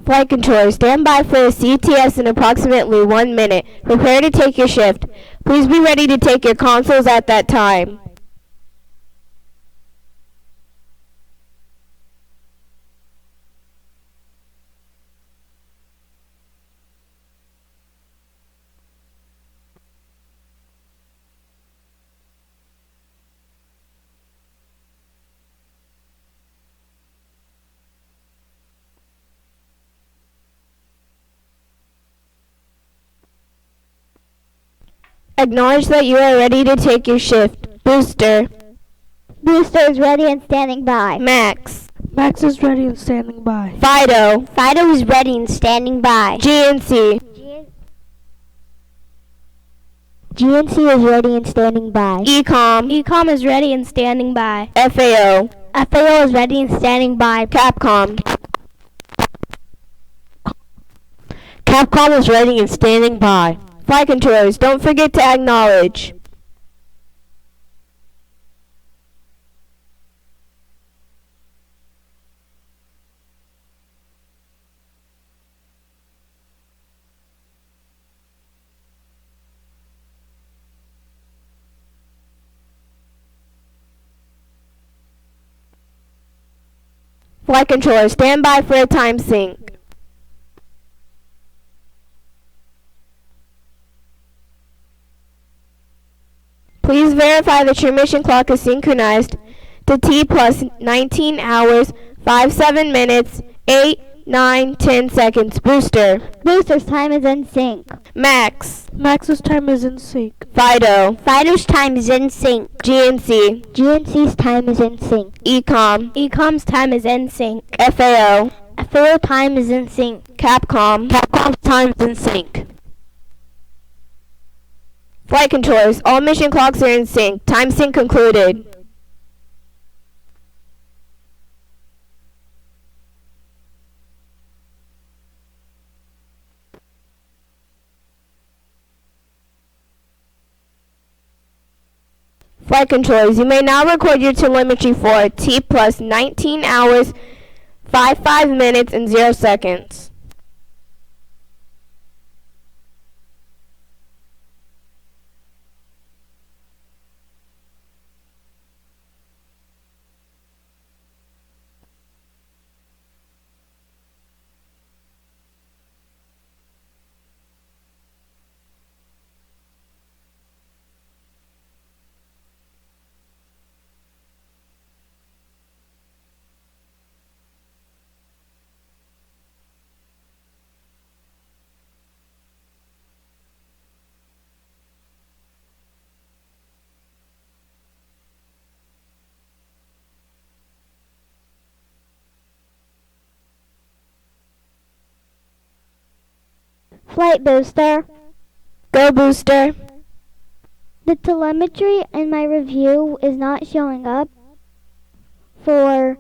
Flight controller, stand by for a CTS in approximately 1 minute. Prepare to take your shift. Please be ready to take your consoles at that time. Acknowledge that you are ready to take your shift. Booster. Booster is ready and standing by. Max. Max is ready and standing by. Fido. Fido is ready and standing by. GNC. GNC is ready and standing by. Ecom. Ecom is ready and standing by. FAO. FAO is ready and standing by. Capcom. Capcom is ready and standing by. Flight controllers, don't forget to acknowledge. Flight controller, stand by for a time sync. Please verify that your mission clock is synchronized to T plus 19 hours, 57 minutes, 8, 9, 10 seconds. Booster. Booster's time is in sync. Max. Max's time is in sync. Fido. Fido's time is in sync. GNC. GNC's time is in sync. Ecom. Ecom's time is in sync. FAO. FAO time is in sync. Capcom. Capcom's time is in sync. Flight controllers, all mission clocks are in sync. Time sync concluded. Flight controllers, you may now record your telemetry for T plus 19 hours, 55 minutes, and 0 seconds. Flight booster. Go booster. The telemetry in my review is not showing up for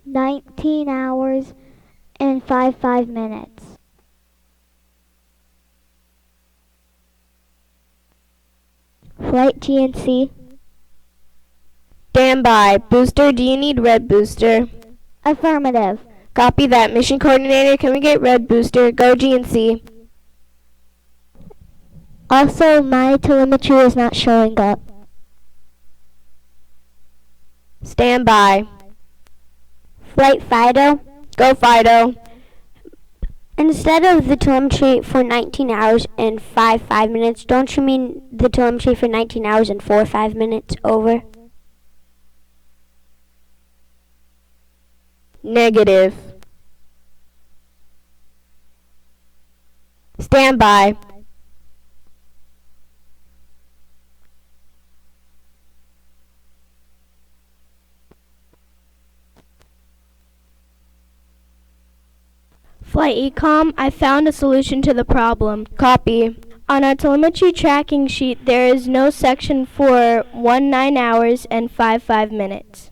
19 hours and 55 minutes. Flight GNC. Stand by. Booster, do you need red booster? Affirmative. Copy that. Mission coordinator, can we get red booster? Go GNC. Also, my telemetry is not showing up. Stand by. Flight Fido. Go Fido. Instead of the telemetry for 19 hours and 5 minutes, don't you mean the telemetry for 19 hours and 5 minutes? Over. Negative. Stand by. Flight Ecom, I found a solution to the problem. Copy. On our telemetry tracking sheet, there is no section for 19 hours and 5 minutes.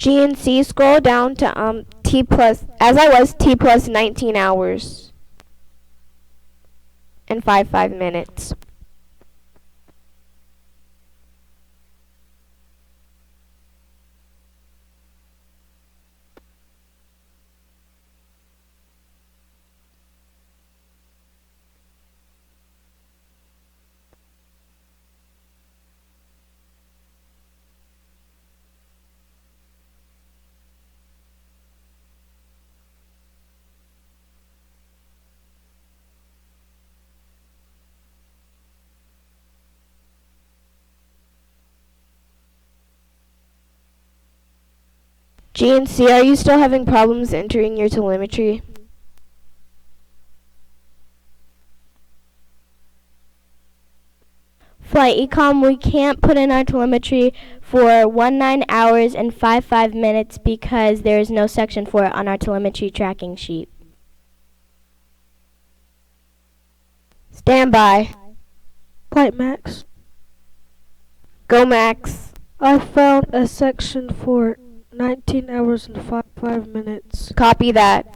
G and C, scroll down to T plus, as I was, T plus 19 hours and 5 minutes. G and C, are you still having problems entering your telemetry? Flight Econ, we can't put in our telemetry for 19 hours and 5 minutes because there is no section for it on our telemetry tracking sheet. Stand by. Flight Max, Go Max. I found a section for 19 hours and 5 minutes. Copy that.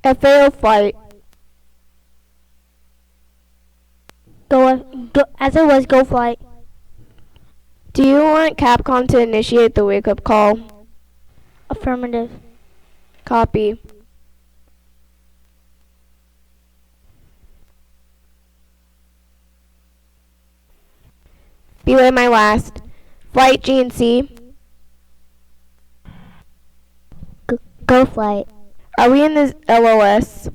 FAO flight. Go, as I was, go flight. Do you want Capcom to initiate the wake-up call? Affirmative. Copy. Belay my last. Flight G and C. Go flight. Are we in the LOS?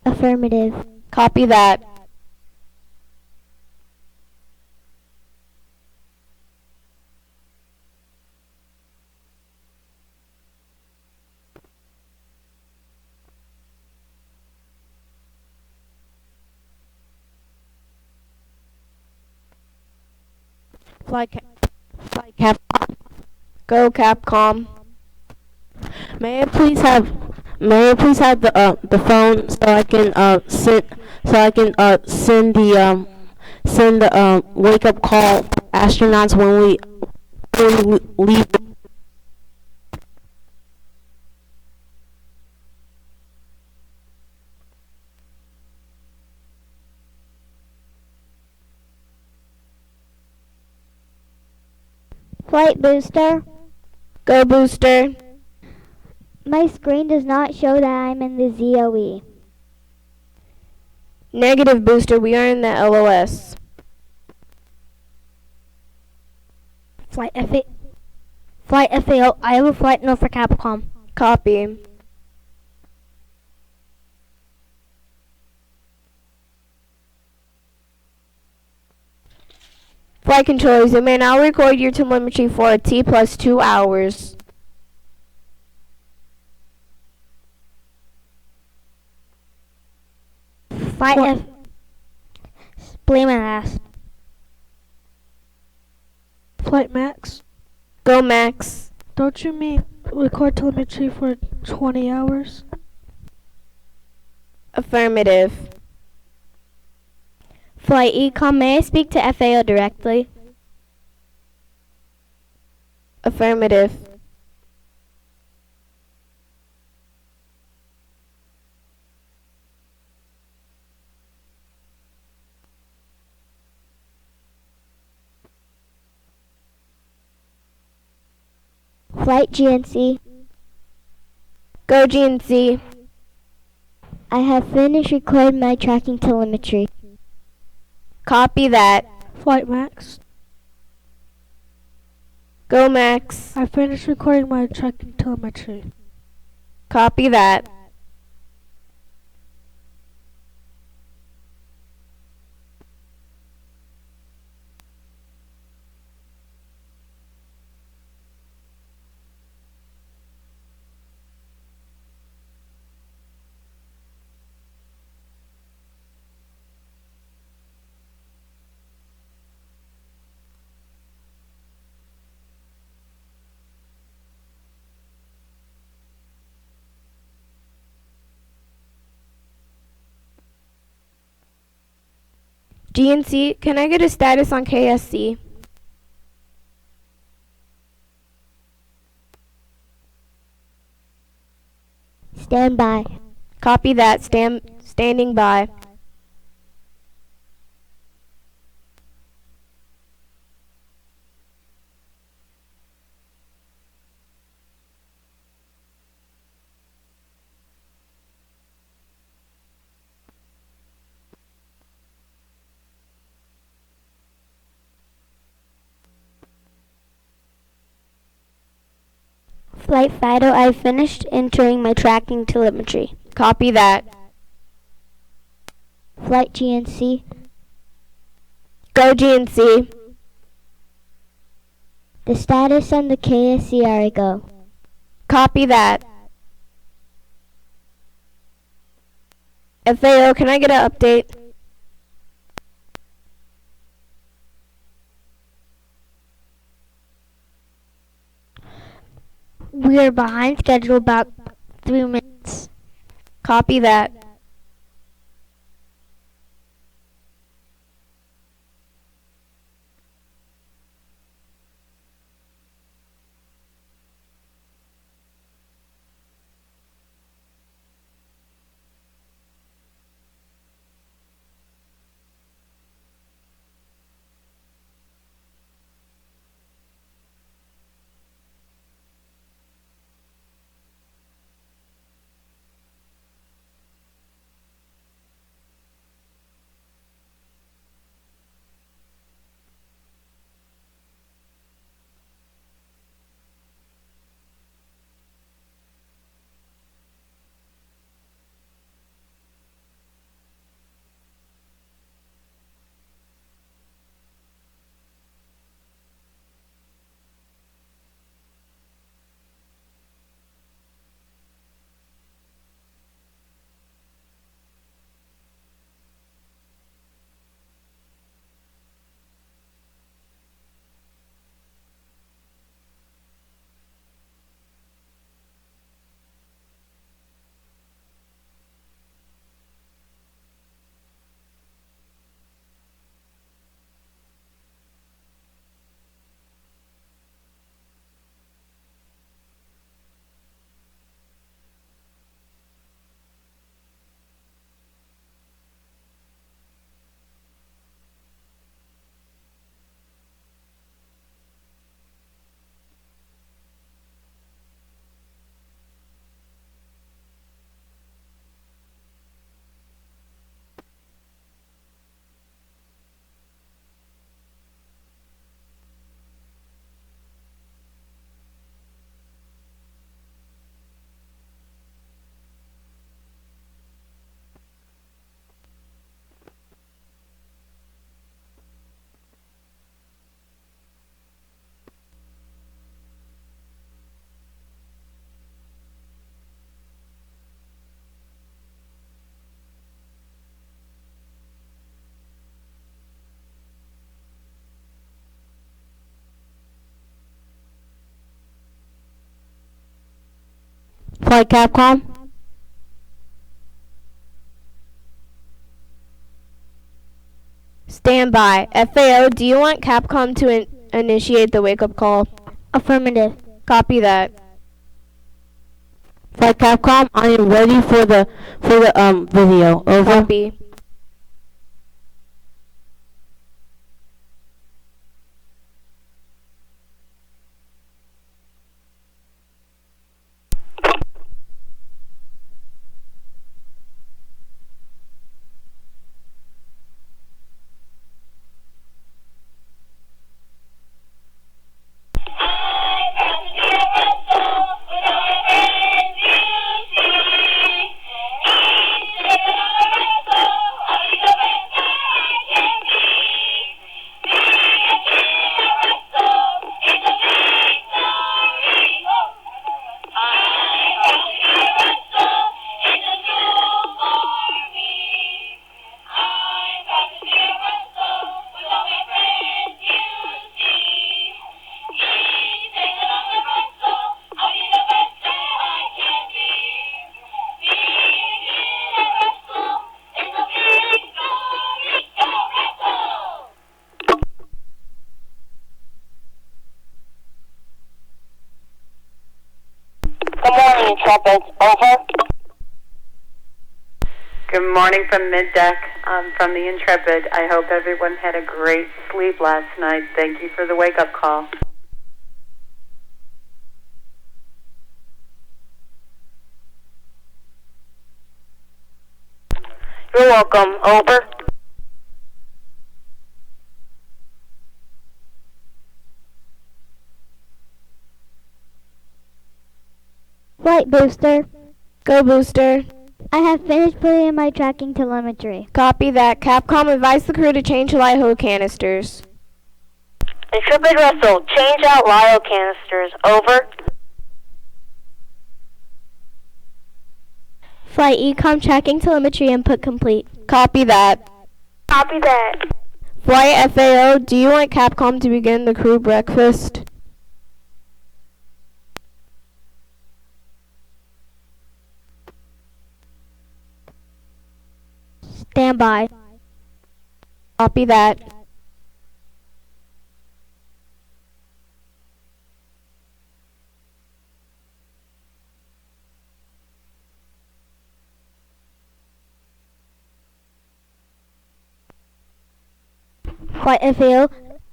Affirmative. Copy that. Flight Cap. Go Capcom. May I please have the phone so I can send the wake up call astronauts when we leave. Flight booster. Go Booster. My screen does not show that I'm in the ZOE. Negative Booster, we are in the LOS. Flight FAO, I have a flight note for Capcom. Copy. Flight controllers, you may now record your telemetry for a T plus 2 hours. Flight Blame my last. Flight Max, Go Max. don't you mean record telemetry for 20 hours? Affirmative. Flight Ecom, may I speak to FAO directly? Affirmative. Flight GNC. Go GNC. I have finished recording my tracking telemetry. Copy that. Flight Max. Go Max. I finished recording my tracking telemetry. Copy that. GNC, can I get a status on KSC? Stand by. Copy that. Standing by. Flight Fido, I finished entering my tracking telemetry. Copy that. Flight GNC. Go GNC. The status on the KSC are a go. Copy that. FAO, can I get an update? We are behind schedule about 3 minutes. Copy that. Flight Capcom. Stand by. FAO, do you want Capcom to initiate the wake-up call? Affirmative. Copy that. Flight Capcom, I am ready for the video. Over. Copy. Good morning, Intrepid. Over. Good morning from Mid-Deck, from the Intrepid. I hope everyone had a great sleep last night. Thank you for the wake-up call. You're welcome. Over. Flight booster. Go, Booster. I have finished putting in my tracking telemetry. Copy that. Capcom, advise the crew to change LiHo canisters. Intrepid Russell, change out LiO canisters. Over. Flight Ecom tracking telemetry input complete. Copy that. Copy that. Flight FAO, do you want Capcom to begin the crew breakfast? Stand by. Copy that. Flight FAO,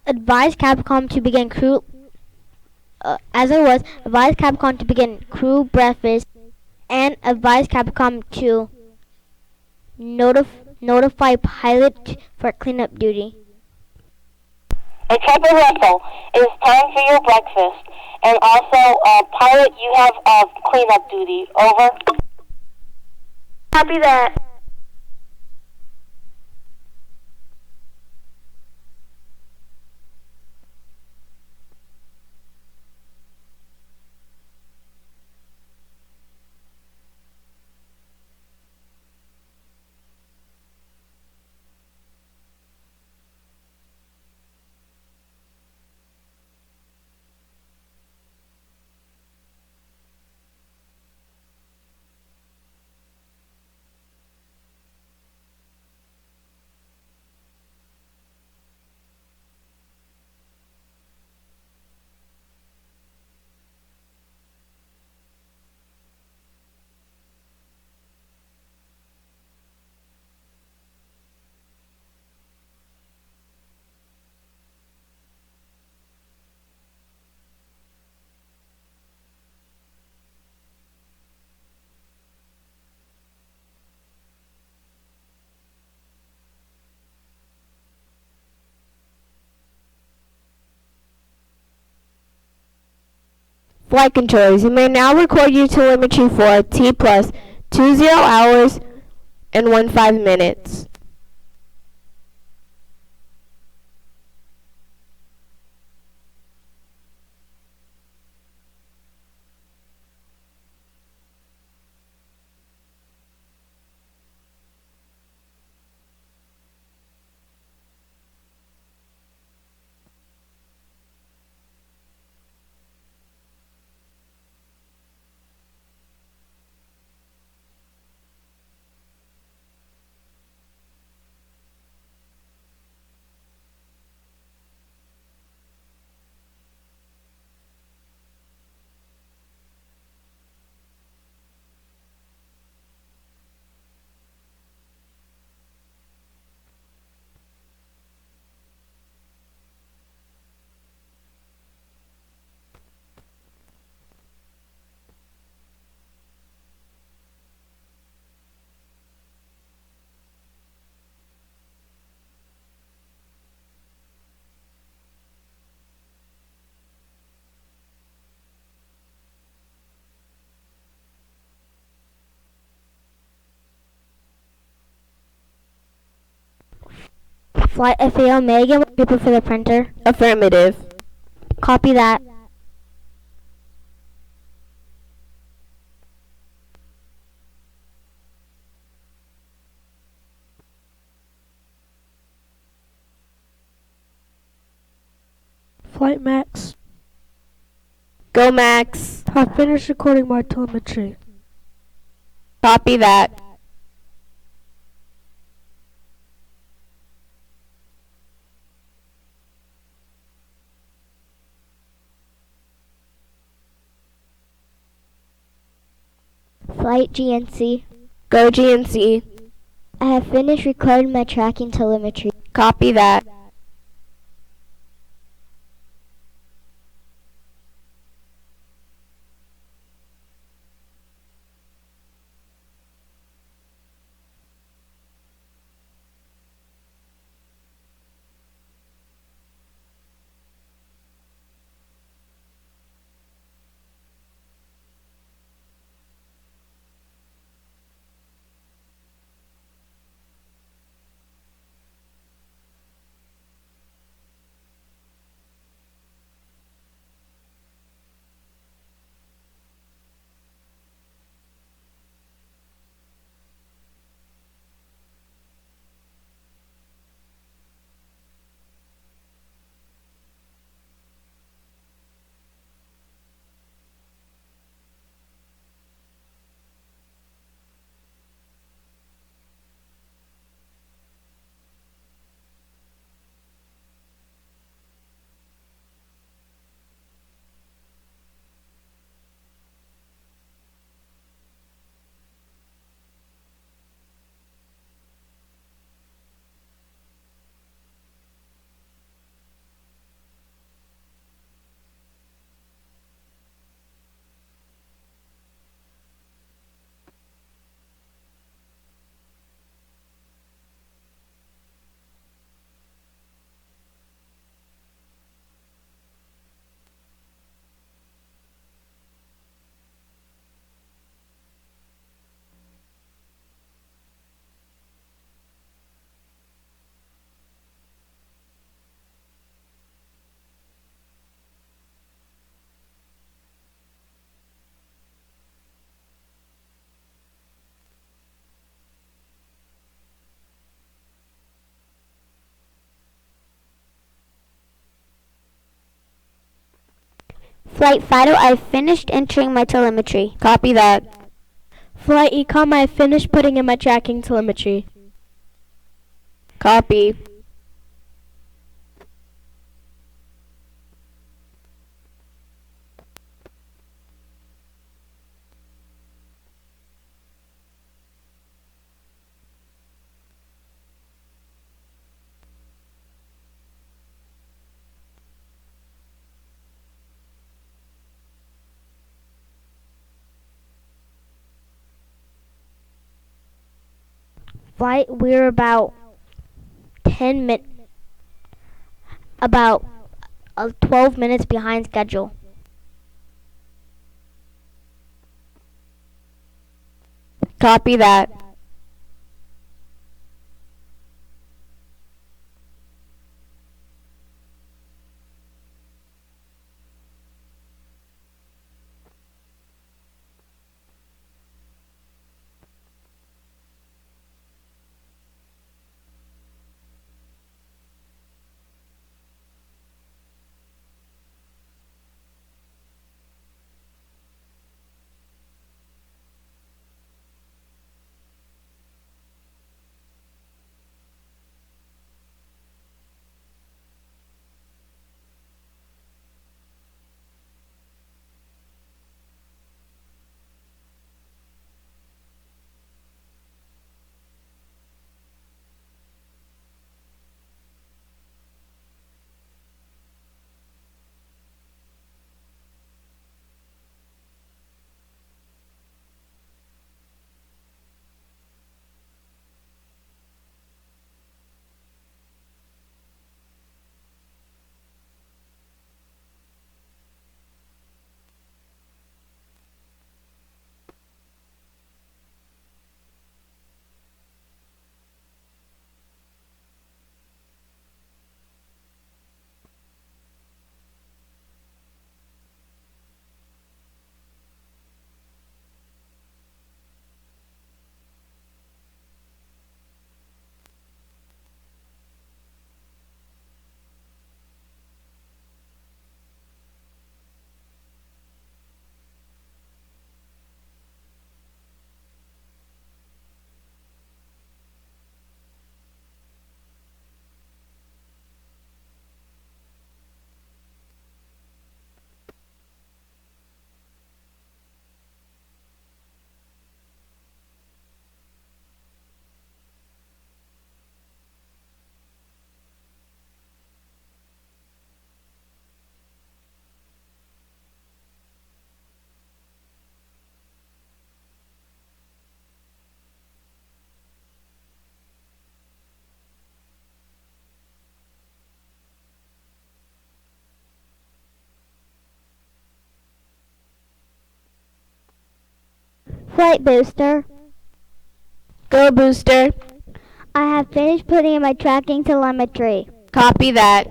advise Capcom to begin crew. Advise Capcom to begin crew breakfast, and advise Capcom to notify pilot for cleanup duty. Intrepid Russell, it is time for your breakfast. And also, pilot, you have cleanup duty. Over. Copy that. Flight controllers, you may now record your telemetry for T plus 20 hours and 15 minutes. Flight FAO, may I get more paper for the printer? Affirmative. Copy that. Flight Max. Go Max. I've finished recording my telemetry. Copy that. Flight GNC. Go GNC. I have finished recording my tracking telemetry. Copy that. Flight Fido, I finished entering my telemetry. Copy that. Flight Ecom, I finished putting in my tracking telemetry. Copy. Flight, we're about 10 minutes, about 12 minutes behind schedule. Copy that. Flight booster. Go booster. I have finished putting in my tracking telemetry. Copy that.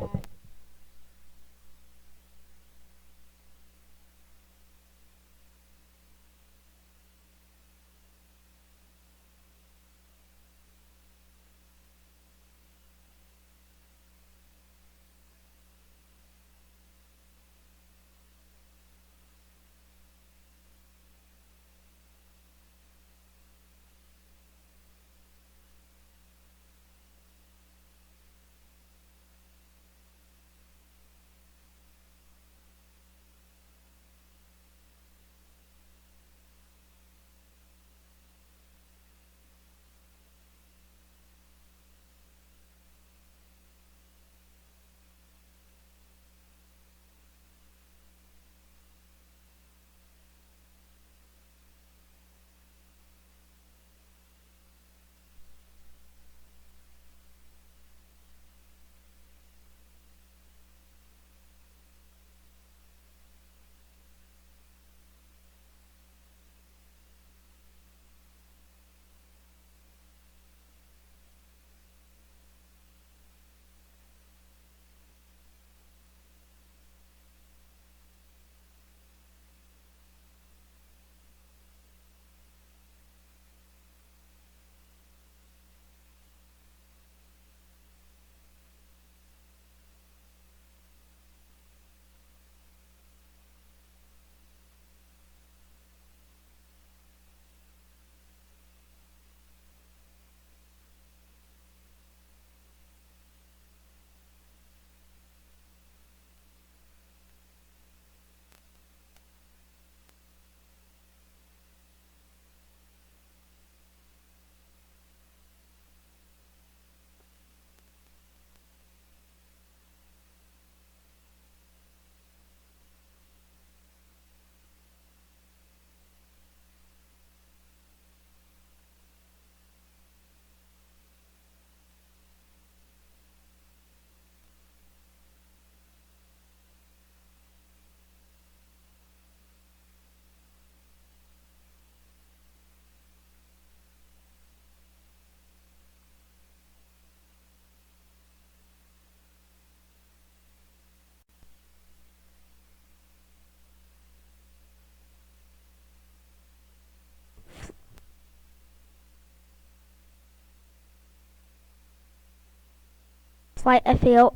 Flight FAO,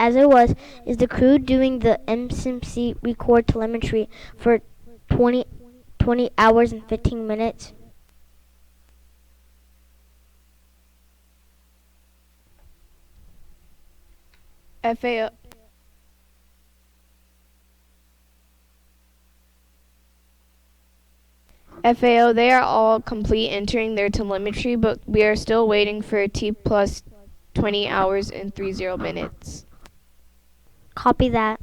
as it was, is the crew doing the MSIMC record telemetry for 20 hours and 15 minutes? FAO. FAO, they are all complete entering their telemetry, but we are still waiting for T plus 20 hours and 30 minutes. Copy that.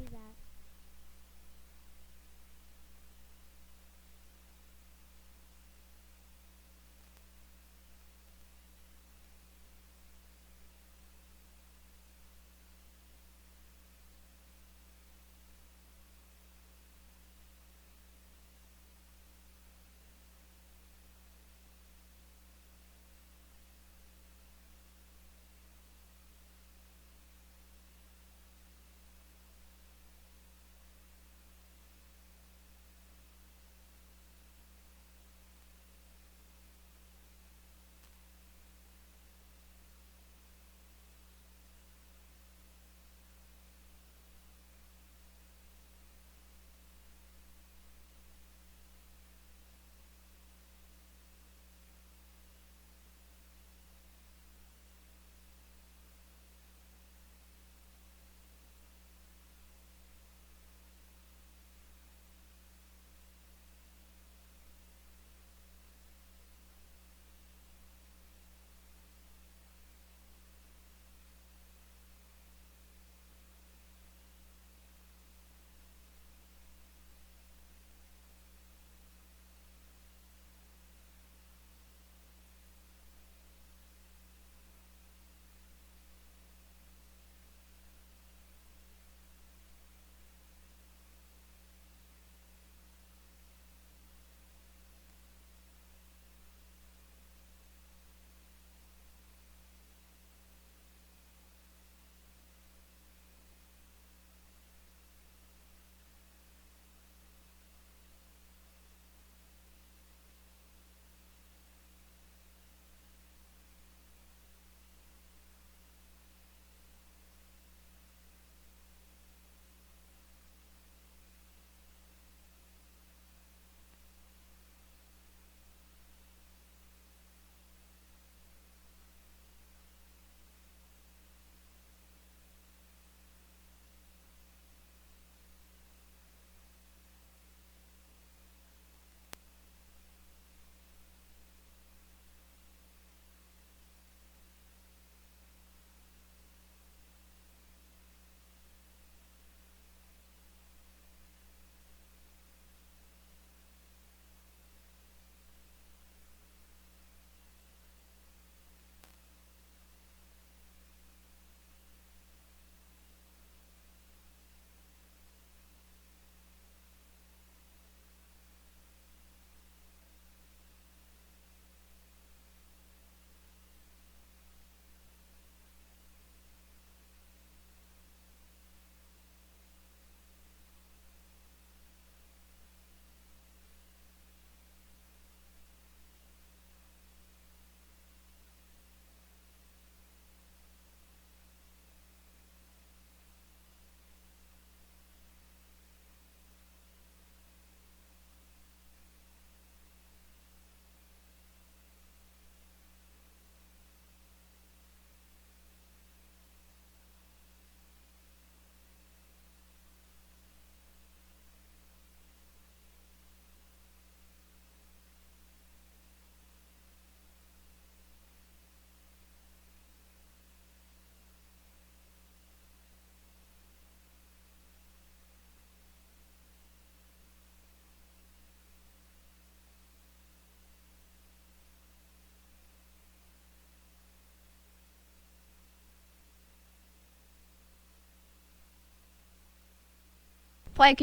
Flight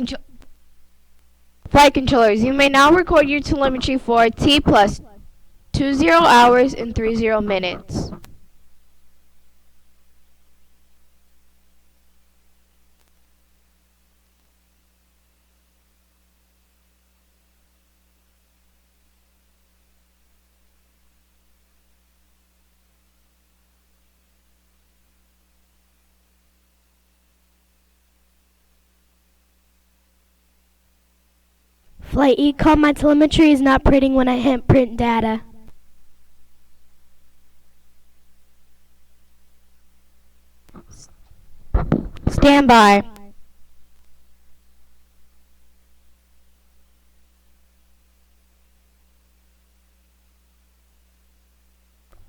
controllers, you may now record your telemetry for T plus 20 hours and 30 minutes. Flight Econ, my telemetry is not printing when I hit print data. Stand by.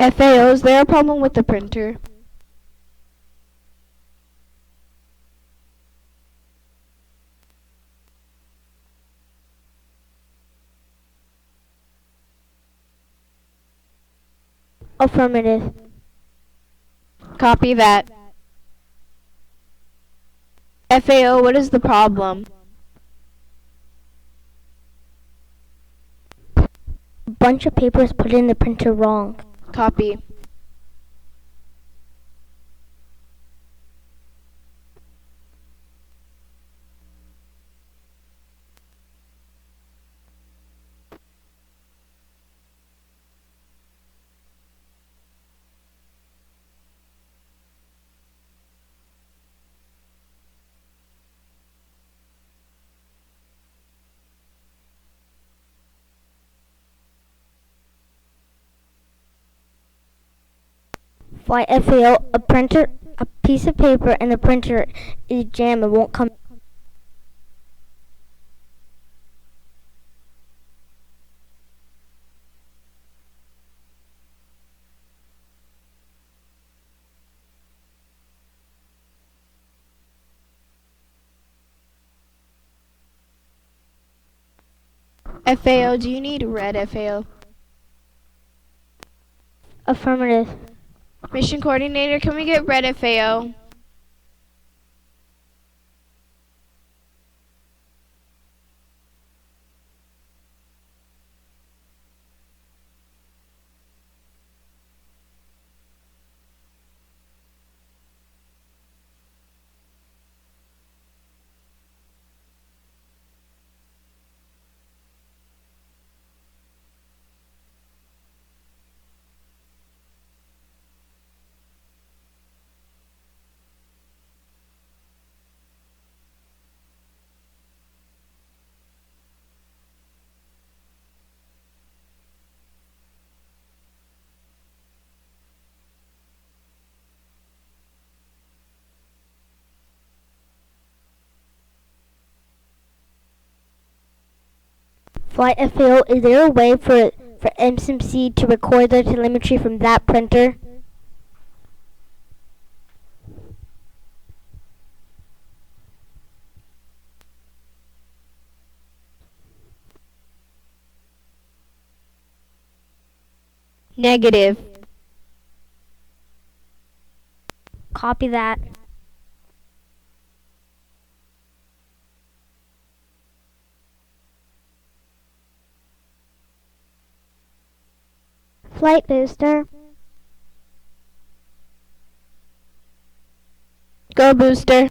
FAO, is there a problem with the printer? Affirmative. Copy that. FAO, what is the problem? A bunch of papers put in the printer wrong. Copy. Flight FAO, a piece of paper and the printer is jammed and won't come. FAO, do you need red FAO? Affirmative. Mission coordinator, can we get red FAO? Flight FAO, is there a way for MSMC to record their telemetry from that printer? Negative. Copy that. Flight booster. Go booster.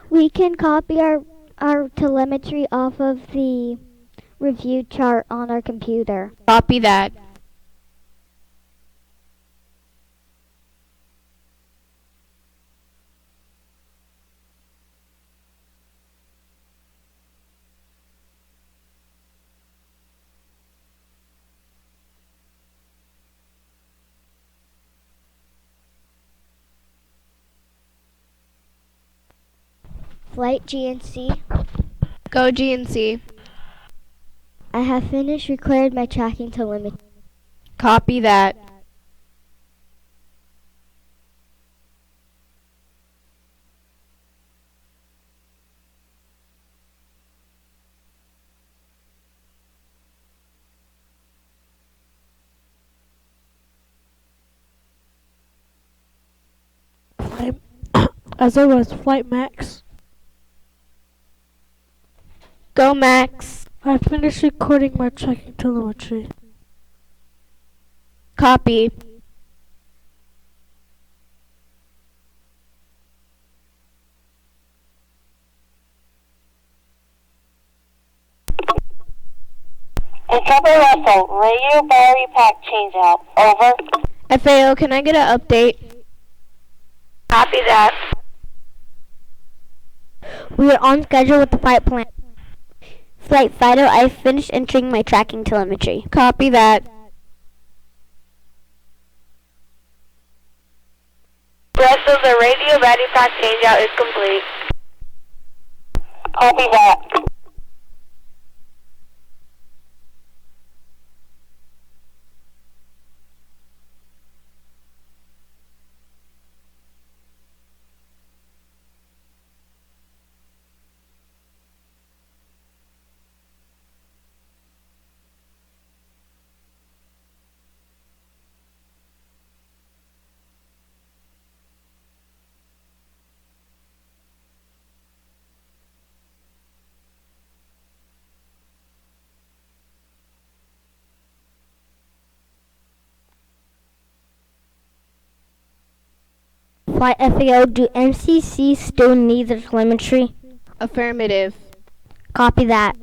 We can copy our telemetry off of the review chart on our computer. Copy that. Flight GNC. Go GNC. I have finished recording my tracking telemetry. Copy that. As I was, Flight Max. Go, Max. I finished recording my tracking telemetry. Copy. Intrepid Russell, radio battery pack changeout. Over. FAO, can I get an update? Copy that. We are on schedule with the flight plan. Flight Fido, I finished entering my tracking telemetry. Copy that. Russell, the radio battery pack changeout is complete. Copy that. Flight FAO, do MCC still need the telemetry? Affirmative. Copy that.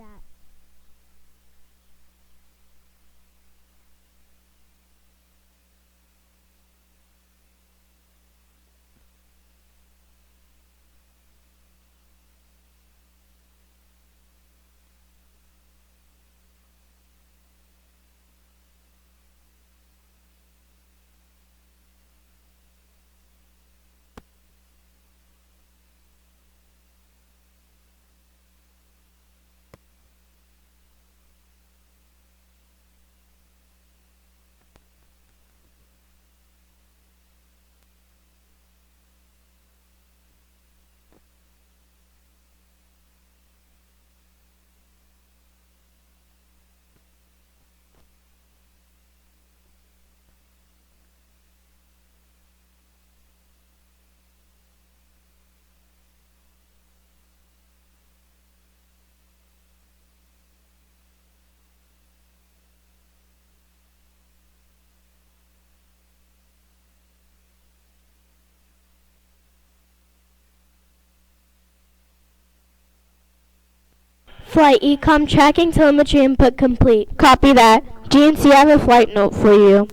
Flight Ecom tracking telemetry input complete. Copy that. GNC, I have a flight note for you.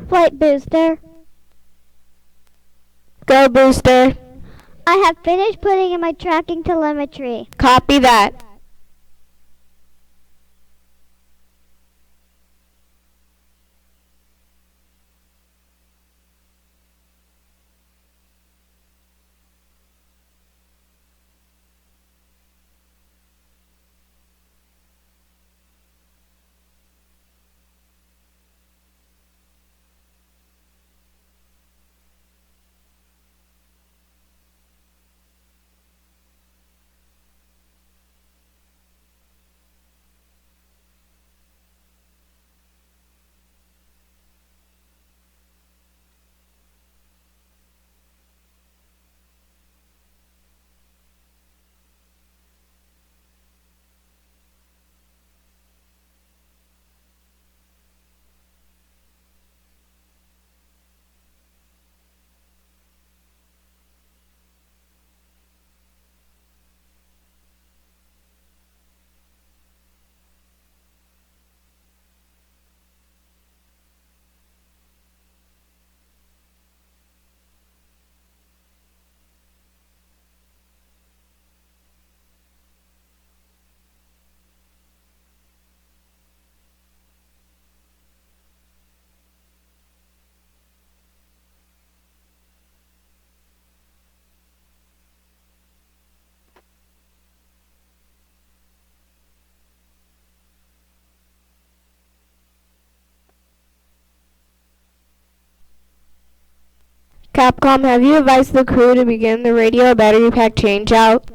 Flight Booster. Go Booster. I have finished putting in my tracking telemetry. Copy that. Capcom, have you advised the crew to begin the radio battery pack changeout?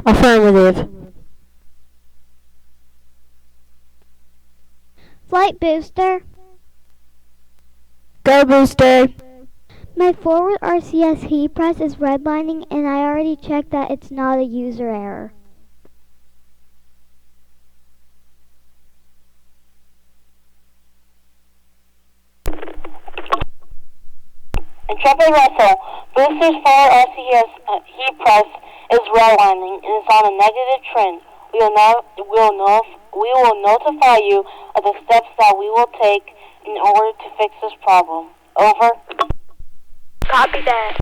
Affirmative. Flight Booster. Go Booster. My forward RCS heat press is redlining and I already checked that it's not a user error. Intrepid Russell, booster's forward RCS heat press is redlining and is on a negative trend. We will notify you of the steps that we will take in order to fix this problem. Over. Copy that.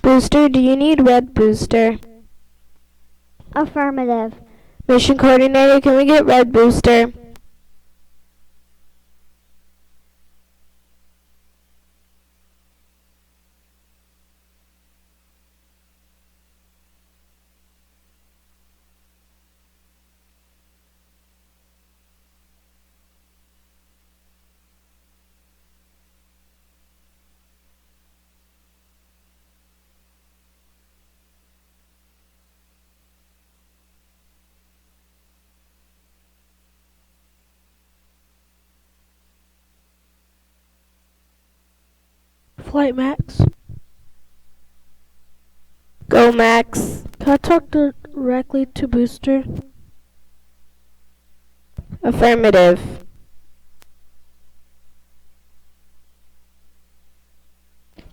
Booster, do you need red Booster? Affirmative. Mission Coordinator, can we get red Booster? Flight Max. Go Max. Can I talk directly to Booster? Affirmative.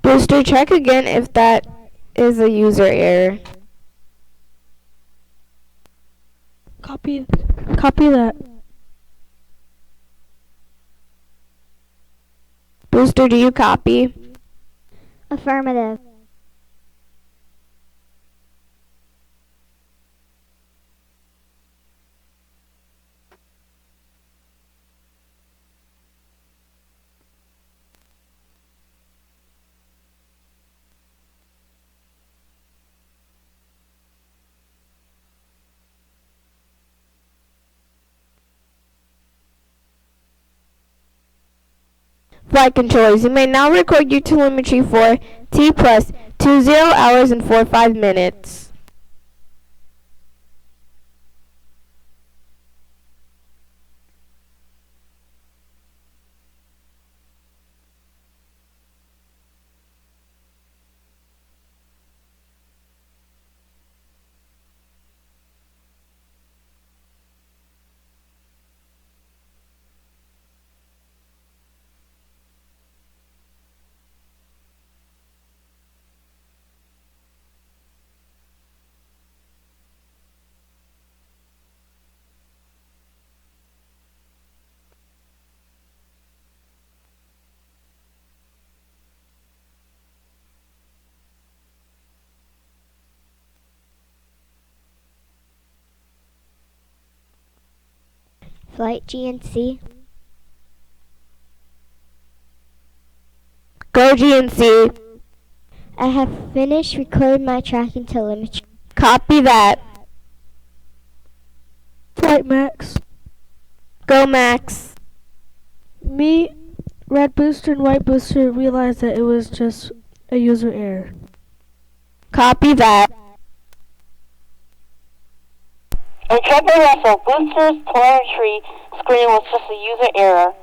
Booster, check again if that is a user error. Copy that. Booster, do you copy? Affirmative. Flight controllers, you may now record your telemetry for T plus 20 hours and 45 minutes. Flight GNC. Go GNC. I have finished recording my tracking telemetry. Copy that. Flight Max. Go Max. Me, red booster and white booster realized that it was just a user error. Copy that. Intrepid Russell, booster's telemetry screen was just a user error.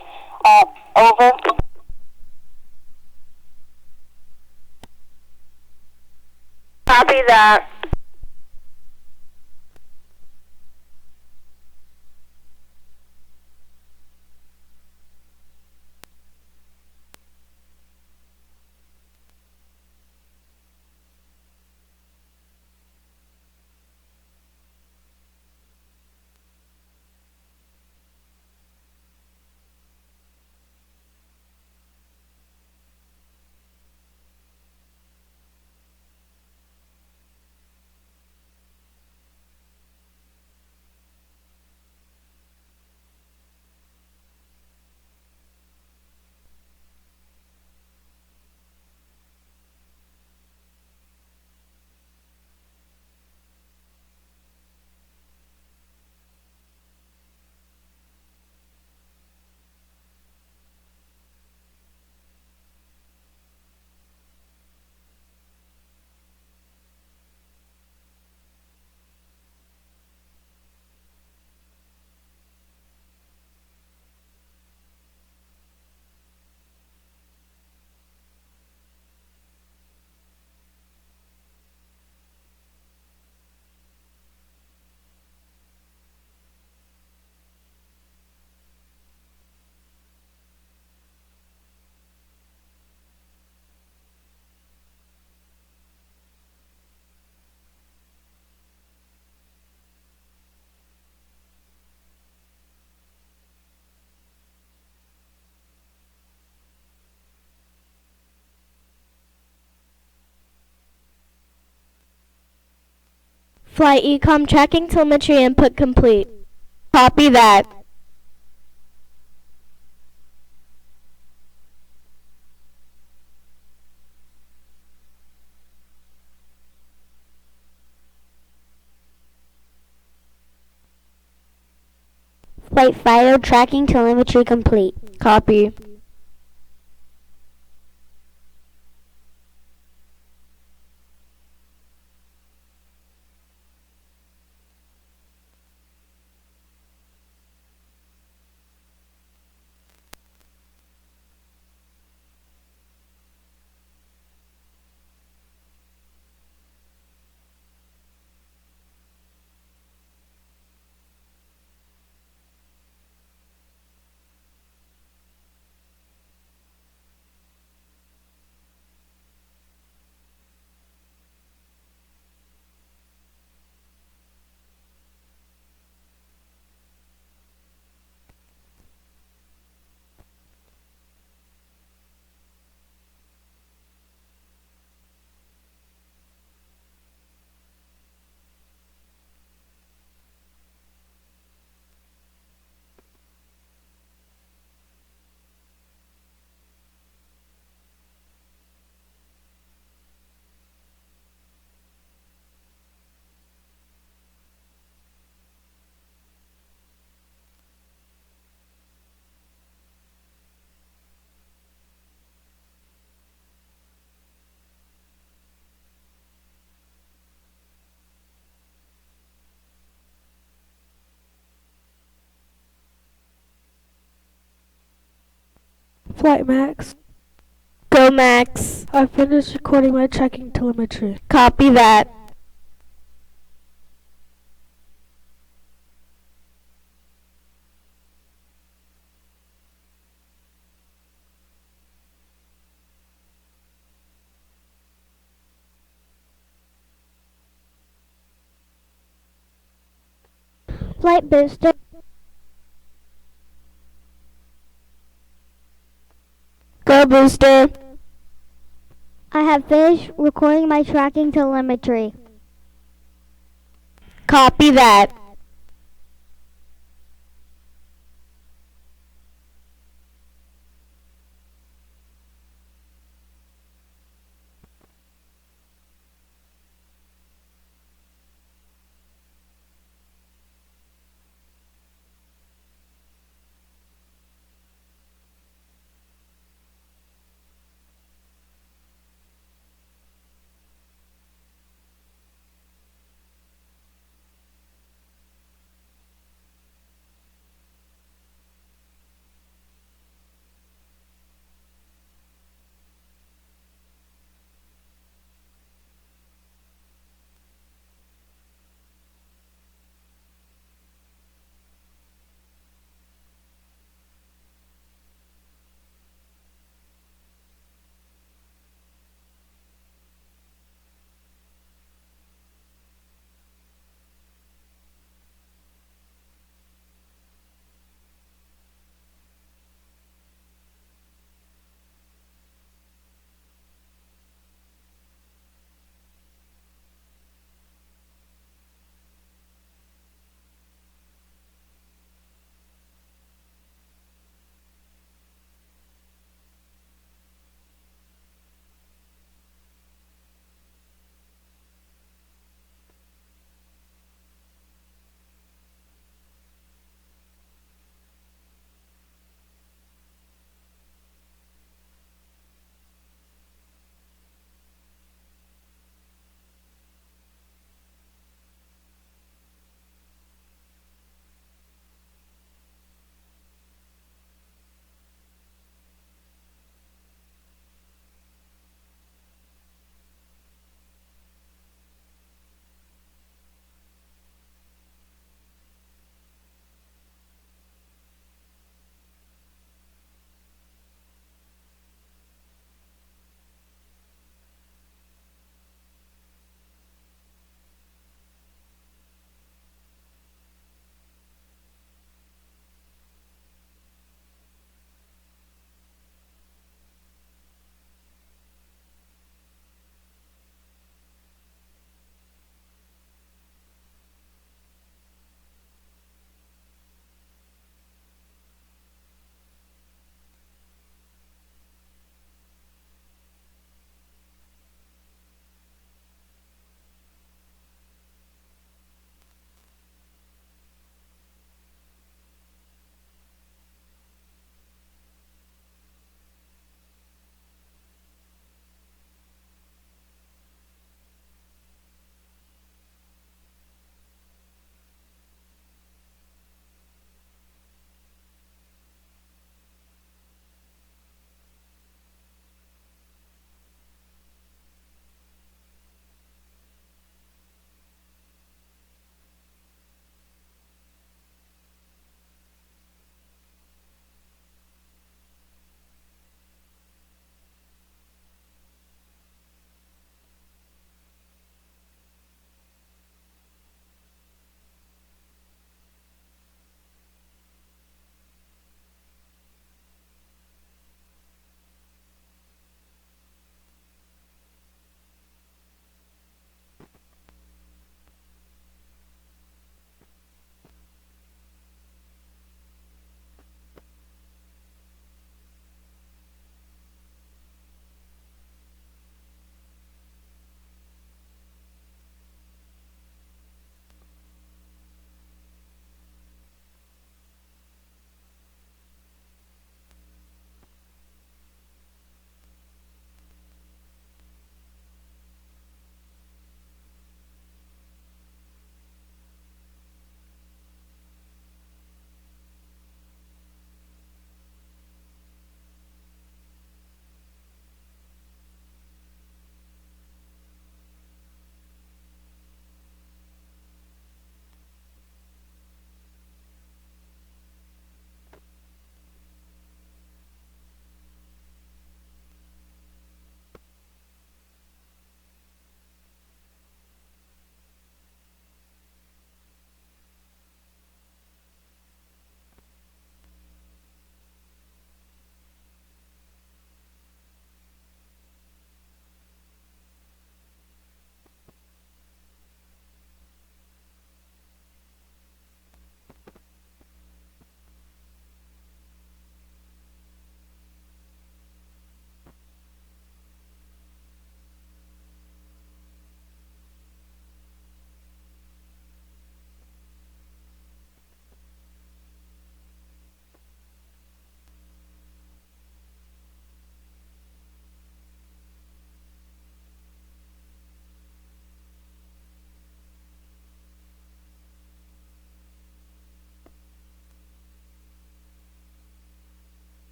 Over. Copy that. Flight Ecom tracking telemetry input complete. Copy that. Flight FIDO tracking telemetry complete. Copy. Flight Max. Go Max. I finished recording my tracking telemetry. Copy that. Flight booster. Go Booster. I have finished recording my tracking telemetry. Copy that.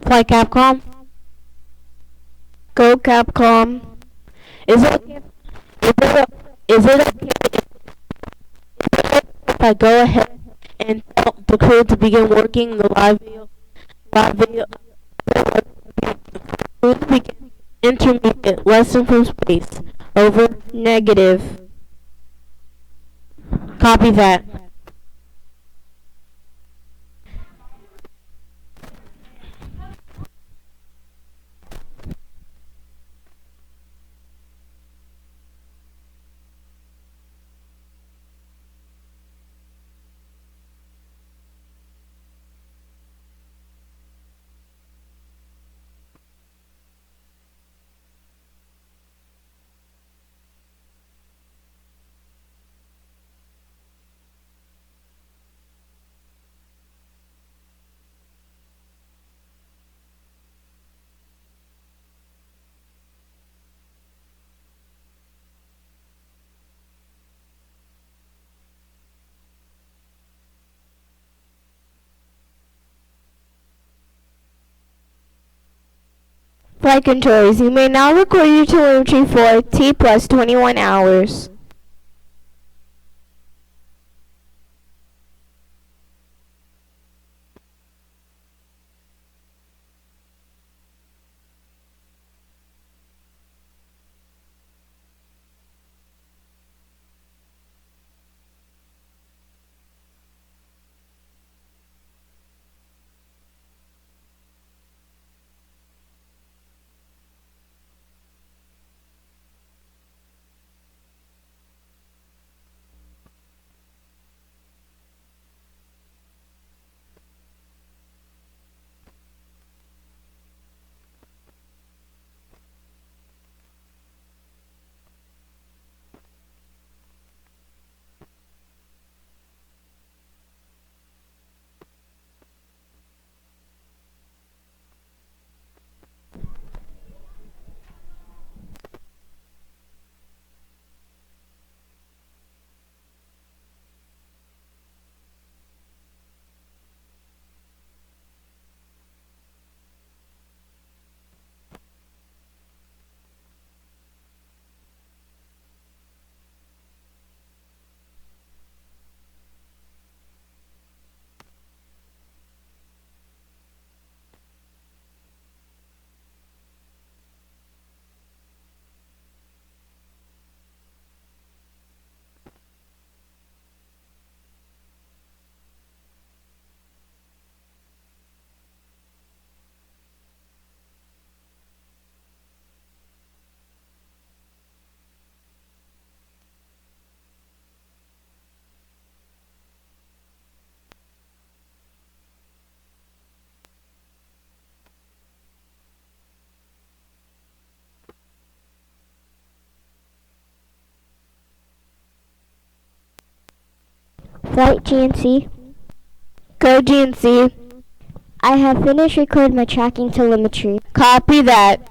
Flight Capcom. Go Capcom. Is it okay? Is it okay if I go ahead and tell the crew to begin working the live video crew to begin intermediate lesson from space? Over. Negative. Copy that. Flight controllers, you may now record your telemetry for T plus 21 hours. Flight GNC. Go GNC. I have finished recording my tracking telemetry. Copy that.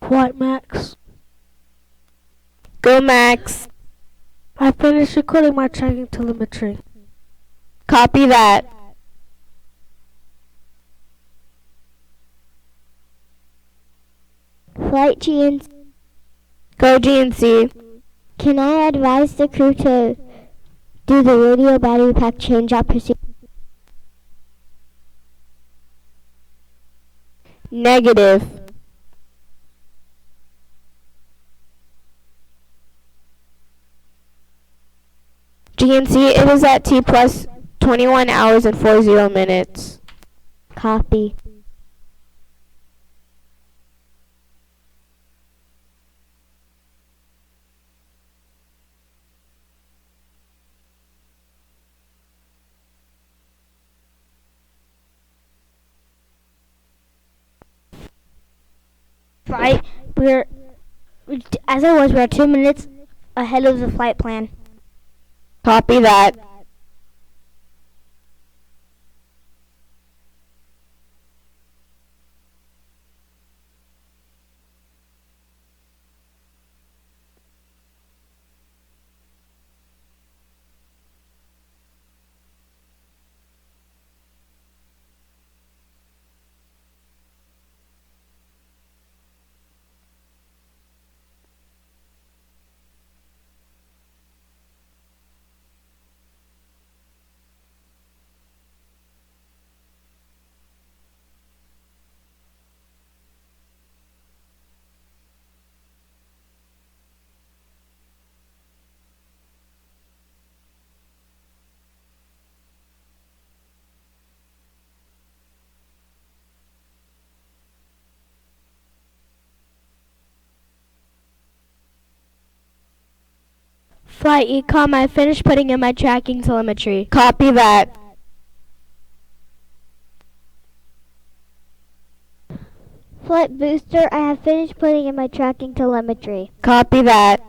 Flight Max. Go Max. I finished recording my tracking telemetry. Copy that. Flight GNC. Go GNC. Can I advise the crew to do the radio battery pack change-out procedure? Negative. GNC, it is at T plus 21 hours and 40 minutes. Copy. Right, we're 2 minutes ahead of the flight plan. Copy that. Flight Ecom, I finished putting in my tracking telemetry. Copy that. Flight Booster, I have finished putting in my tracking telemetry. Copy that.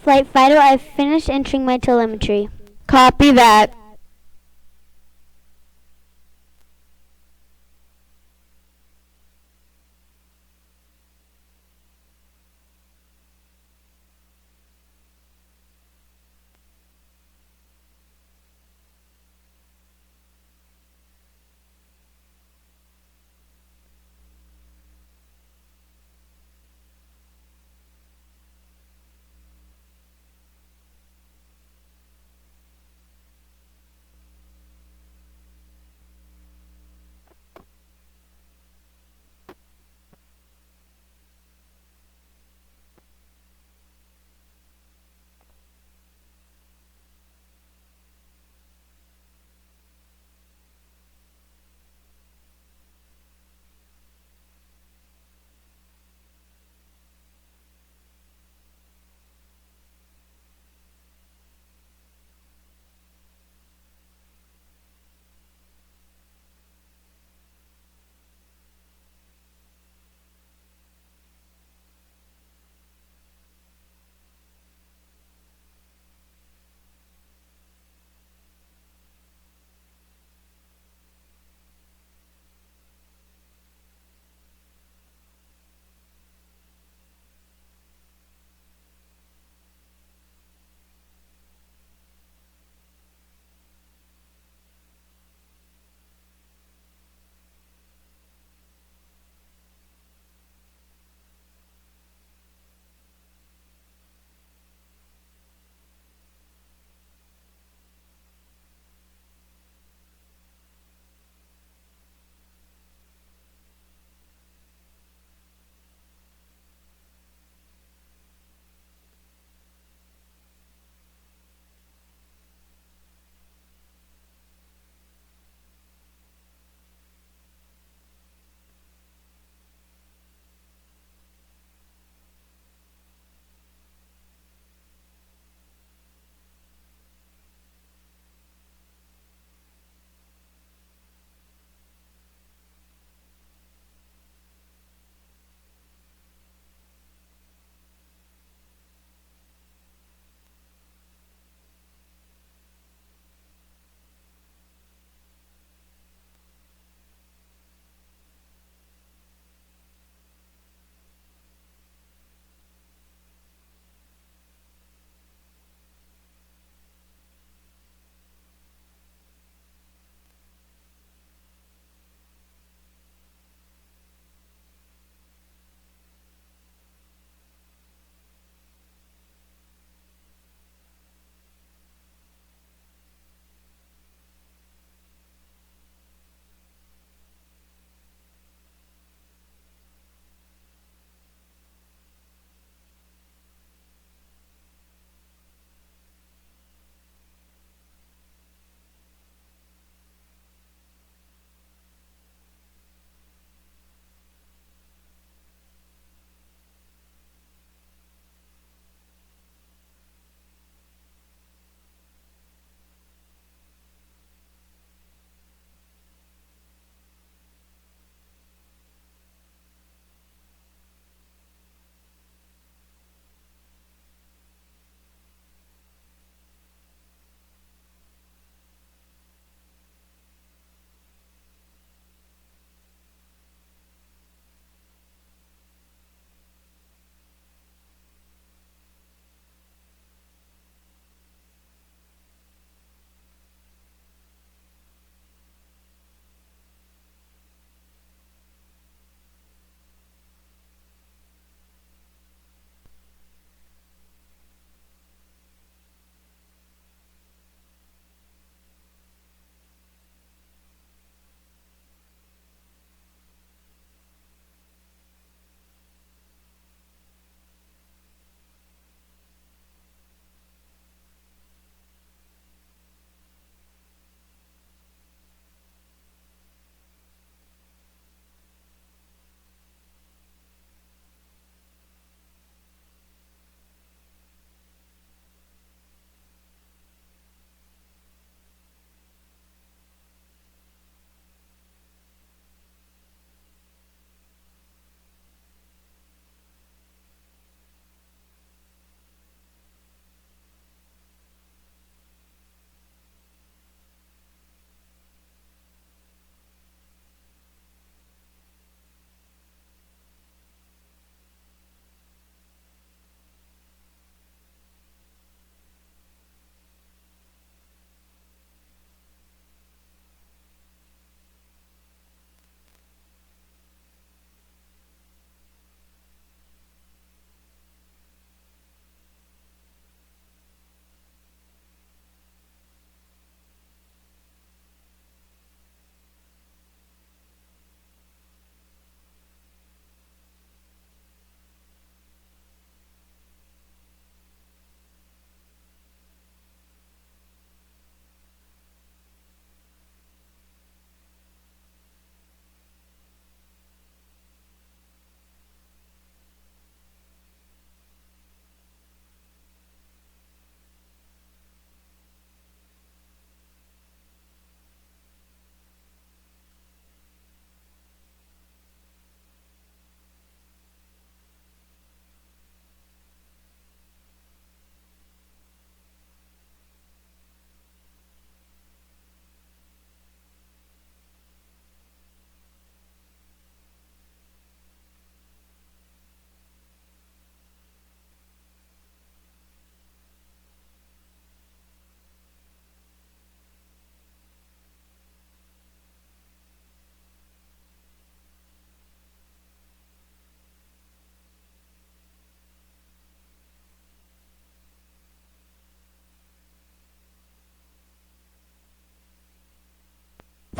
Flight Fighter, I've finished entering my telemetry. Copy that.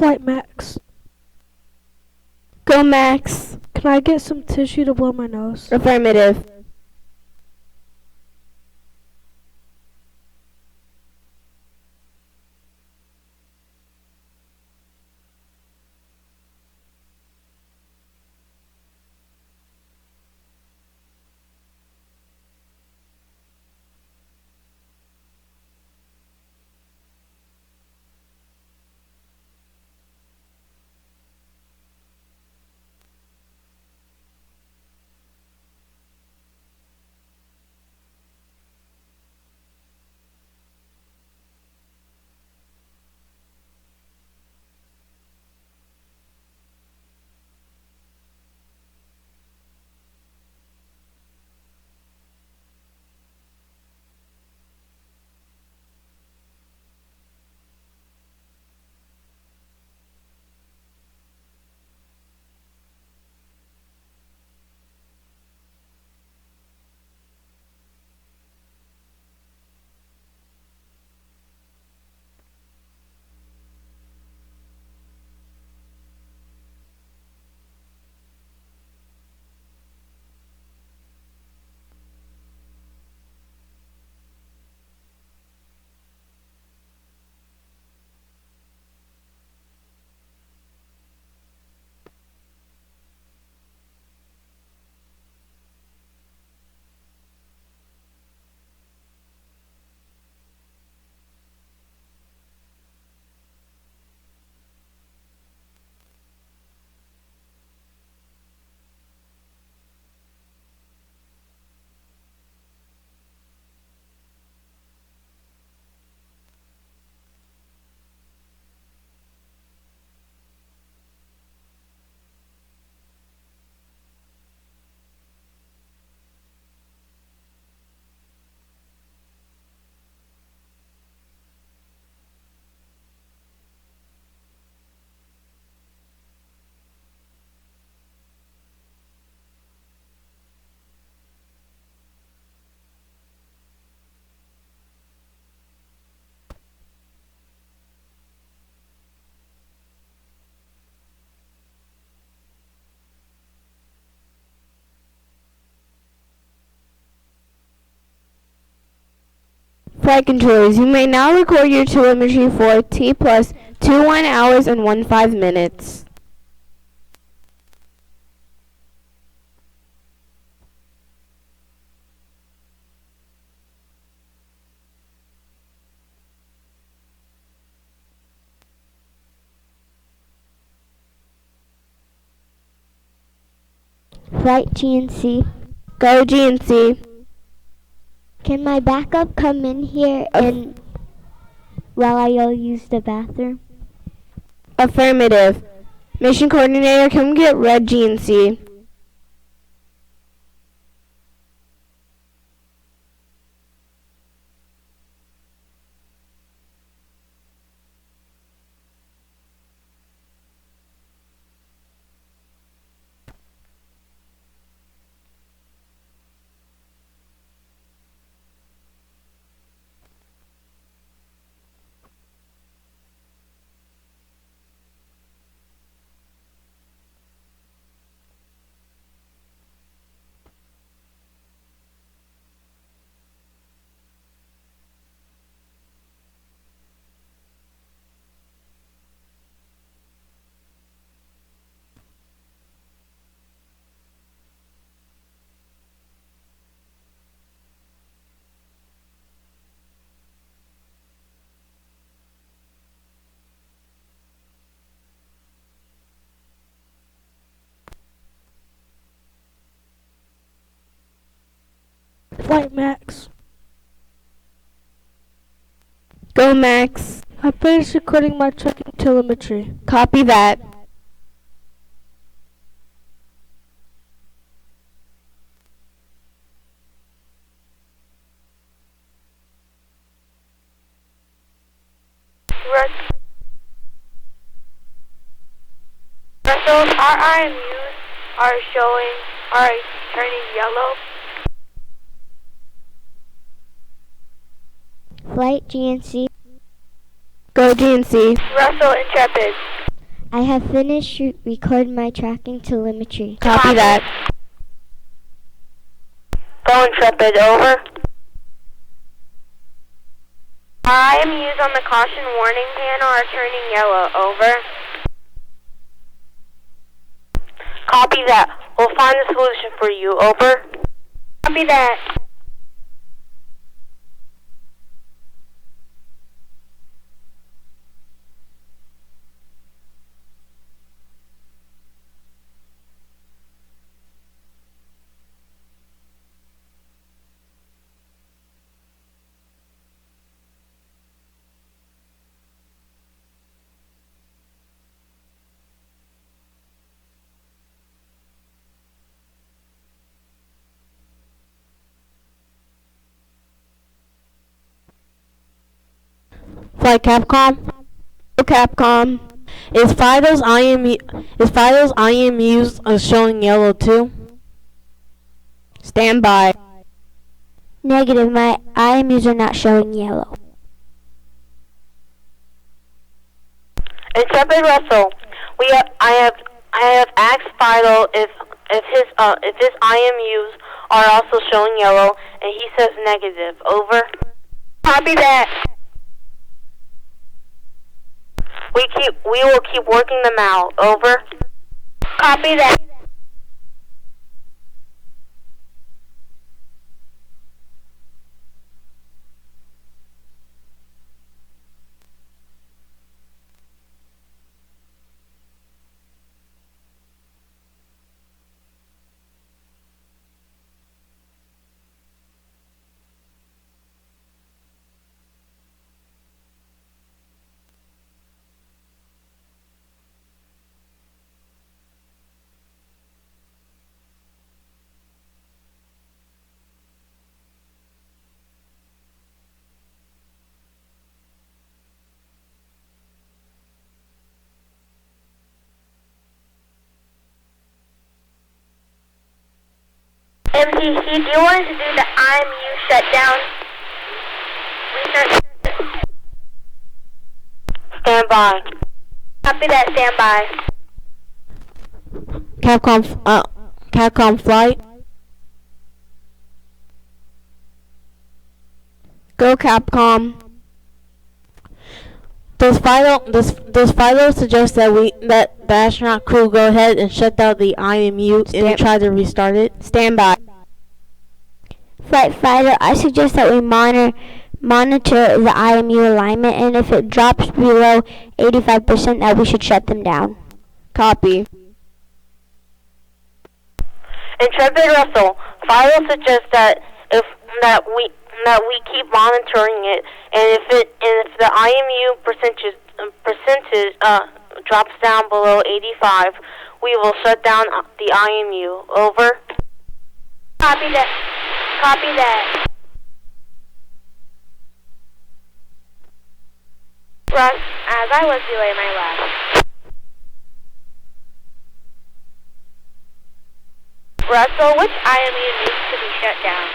Flight Max. Go Max. Can I get some tissue to blow my nose? Affirmative. Flight controllers, you may now record your telemetry for T plus 21 hours and 15 minutes. Flight GNC. Go GNC. Can my backup come in here and while I go use the bathroom? Affirmative. Mission coordinator, come get red GNC. Flight Max. Go Max. I finished recording my checking telemetry. Copy that. Russell, our IMUs are turning yellow. Flight GNC. Go GNC. Russell, Intrepid. I have finished recording my tracking telemetry. Copy that. Go Intrepid, over. IMUs on the caution warning panel are turning yellow, over. Copy that. We'll find a solution for you, over. Copy that. Flight Capcom. Capcom. Is Fido's IMUs showing yellow too? Stand by. Negative, my IMUs are not showing yellow. Intrepid Russell, I have asked Fido if his IMUs are also showing yellow, and he says negative, over. Copy that. We will keep working them out, over. Copy that. MTC, do you want us to do the IMU shutdown? Restart. Stand by. Copy that, stand by. Capcom flight. Go Capcom. Does Fido suggest that the astronaut crew go ahead and shut down the IMU and try to restart it? Stand by. Flight Fighter, I suggest that we monitor the IMU alignment, and if it drops below 85%, that we should shut them down. Copy. Intrepid Russell, Fido suggests that we keep monitoring it, and if the IMU percentage drops down below 85, we will shut down the IMU, over. Copy that. Copy that. Russ, as I was delaying my last. Russell, which IMU needs to be shut down?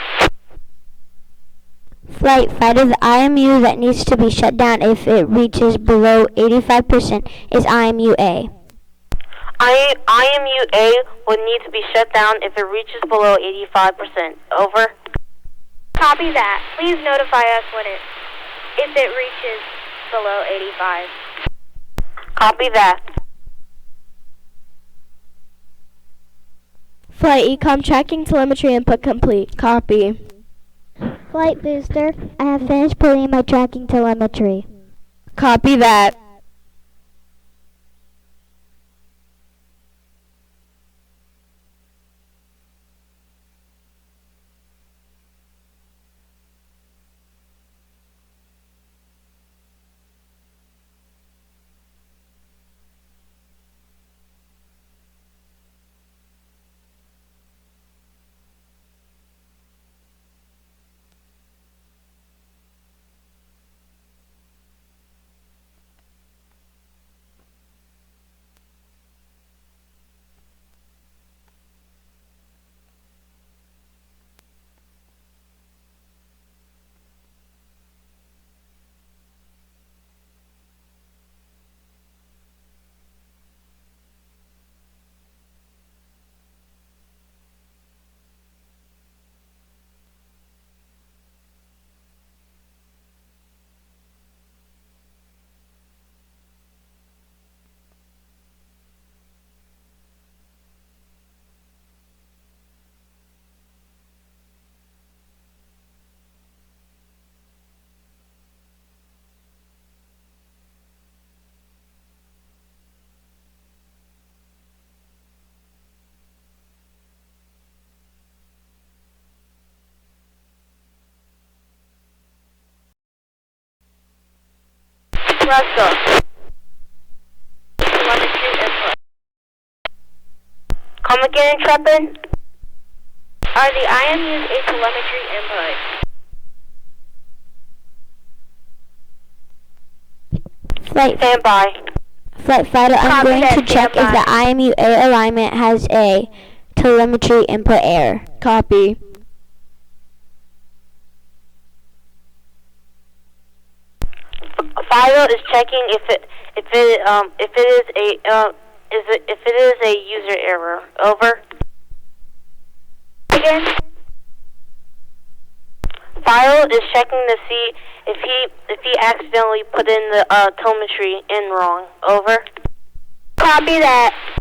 Flight Fighter, the IMU that needs to be shut down if it reaches below 85% is IMU A. IMU A would need to be shut down if it reaches below 85%. Over. Copy that. Please notify us if it reaches below 85. Copy that. Flight Ecom tracking telemetry input complete. Copy. Flight Booster, I have finished putting my tracking telemetry. Copy that. Russell. Telemetry input. Come again, Intrepid? Are the IMUs a telemetry input? Stand by. Flight Fighter, I'm Copy going that, to check if stand the IMU A alignment has a telemetry input error. Copy. Fido is checking if it is a user error. Over. Again? Fido is checking to see if he accidentally put in the telemetry in wrong. Over. Copy that.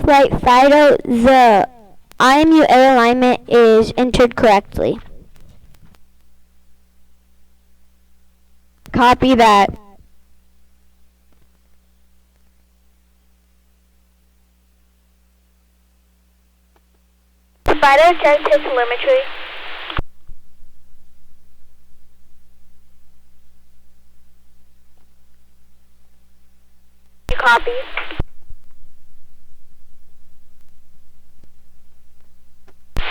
Flight Fido, the IMU A alignment is entered correctly. Copy that. Fido checked his telemetry. You copy?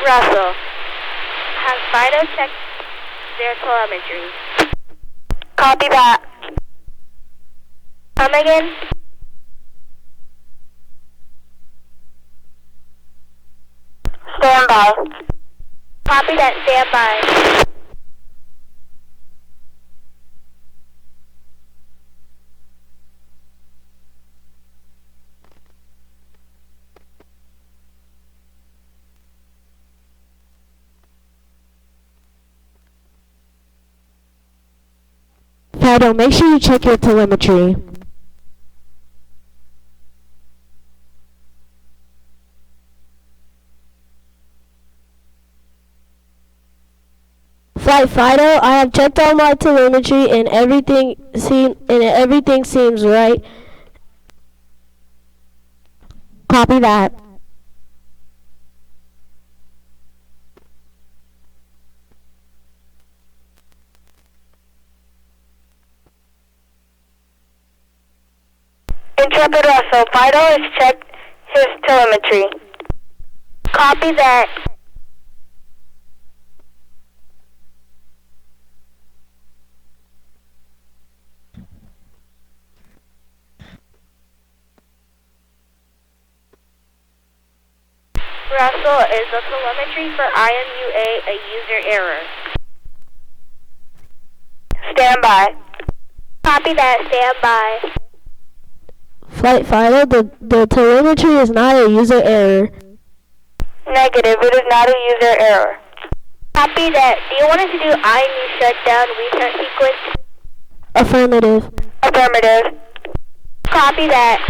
Russell, has Fido checked their telemetry? Copy that. Come again? Stand by. Copy that, stand by. Fido, make sure you check your telemetry. Flight Fido, I have checked all my telemetry and everything seems right. Copy that. Intrepid Russell, Fido has checked his telemetry. Copy that. Russell, is the telemetry for IMUA a user error? Stand by. Copy that, stand by. Flight Fighter, the telemetry is not a user error. Negative, it is not a user error. Copy that. Do you want us to do IMU shutdown restart sequence? Affirmative. Affirmative. Copy that.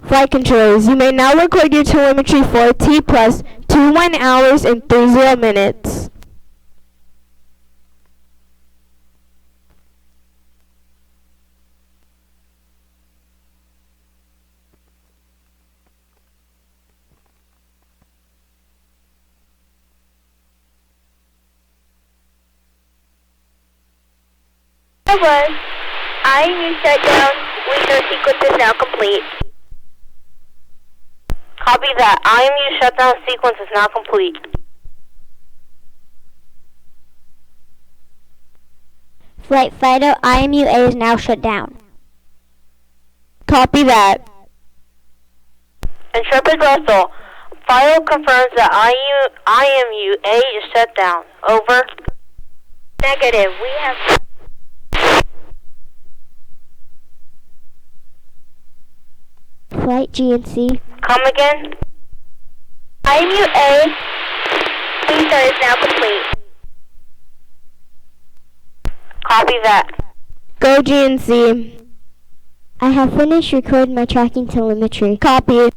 Flight controllers, you may now record your telemetry for T plus 21 hours and 30 minutes. That was IMU shutdown restart sequence is now complete. Copy that. IMU shutdown sequence is now complete. Flight Fighter, IMUA is now shut down. Copy that. Intrepid Russell, file confirms that IMUA is shut down. Over. Negative. We have Flight GNC. Come again? IMUA restart is now complete. Copy that. Go GNC. I have finished recording my tracking telemetry. Copy.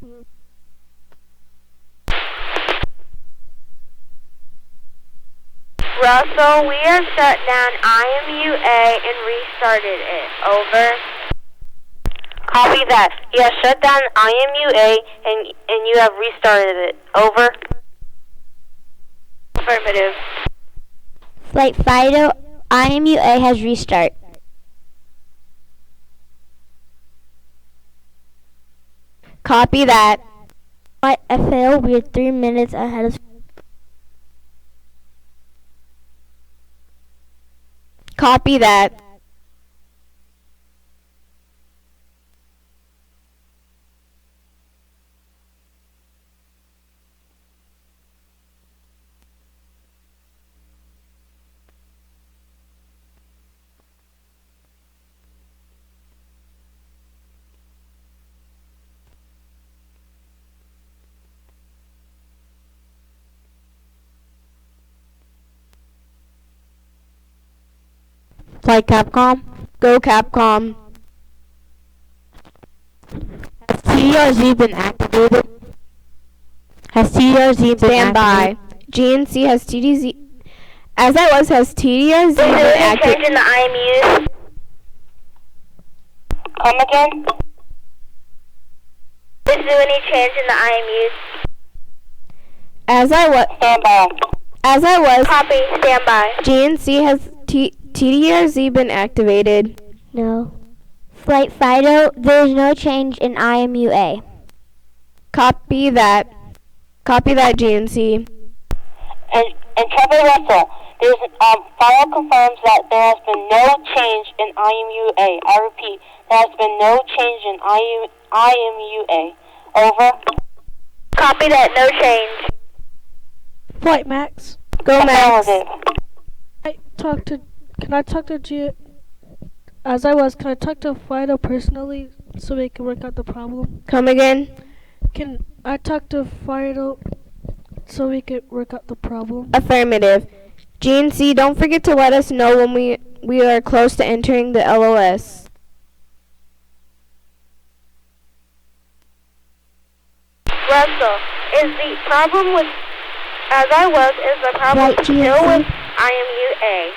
Russell, we have shut down IMUA and restarted it. Over. Copy that. You have shut down IMUA and you have restarted it. Over. Affirmative. Flight Fighter, IMUA has restart. Copy that. Flight FAO, we are 3 minutes ahead of. Copy that. Flight Capcom. Go Capcom. Has TRZ been activated? Has TRZ been Stand by. activated? GNC has As I was, has TDRZ been active? Change in the IMUs. Come again? Is there any change in the IMUs? As I was, Stand by. Copy, stand by. GNC, has TDRZ been activated? No. Flight Fido, there is no change in IMUA. Copy that. Copy that, GNC. And Trevor Russell, there's Fido confirms that there has been no change in IMUA. I repeat, there has been no change in IMUA. Over. Copy that, no change. Flight Max. Go, Max. Can I talk to can I talk to Fido personally so we can work out the problem? Come again? Can I talk to Fido so we can work out the problem? Affirmative. GNC, don't forget to let us know when we are close to entering the LOS. Russell, is the problem with, as I was, is the problem Right, still GNC? with IMUA?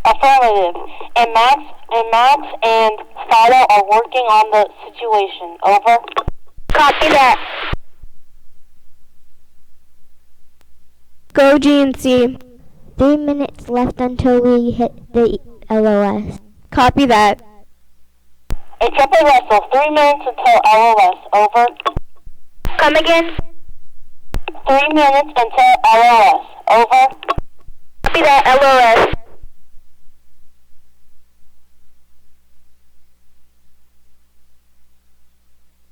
Affirmative. And Max and Fido are working on the situation. Over. Copy that. Go, GNC. 3 minutes left until we hit the LOS. Copy that. And Trevor Russell, 3 minutes until LOS. Over. Come again. 3 minutes until LOS. Over. Copy that, LOS.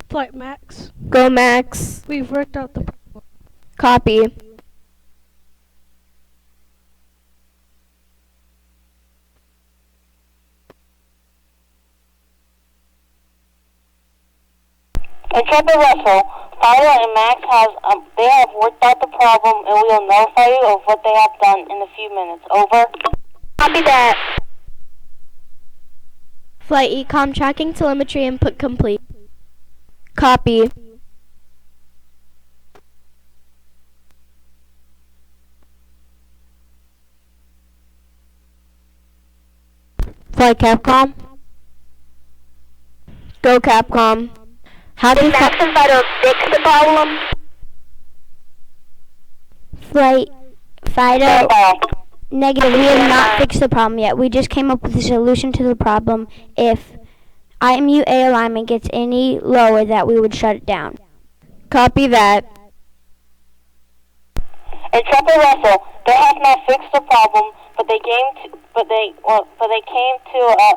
Flight Max. Go, Max. We've worked out the problem. Copy. And Trevor Russell, Fido and Max they have worked out the problem, and we will notify you of what they have done in a few minutes. Over. Copy that. Flight Ecom tracking telemetry input complete. Copy. Flight Capcom. Go, Capcom. How Did did Max and Fido fix the problem? Flight Fido, Stand by. negative. We have not fixed the problem yet. We just came up with a solution to the problem. If IMUA alignment gets any lower, that we would shut it down. Copy that. And Trevor Russell, they have not fixed the problem, but they came to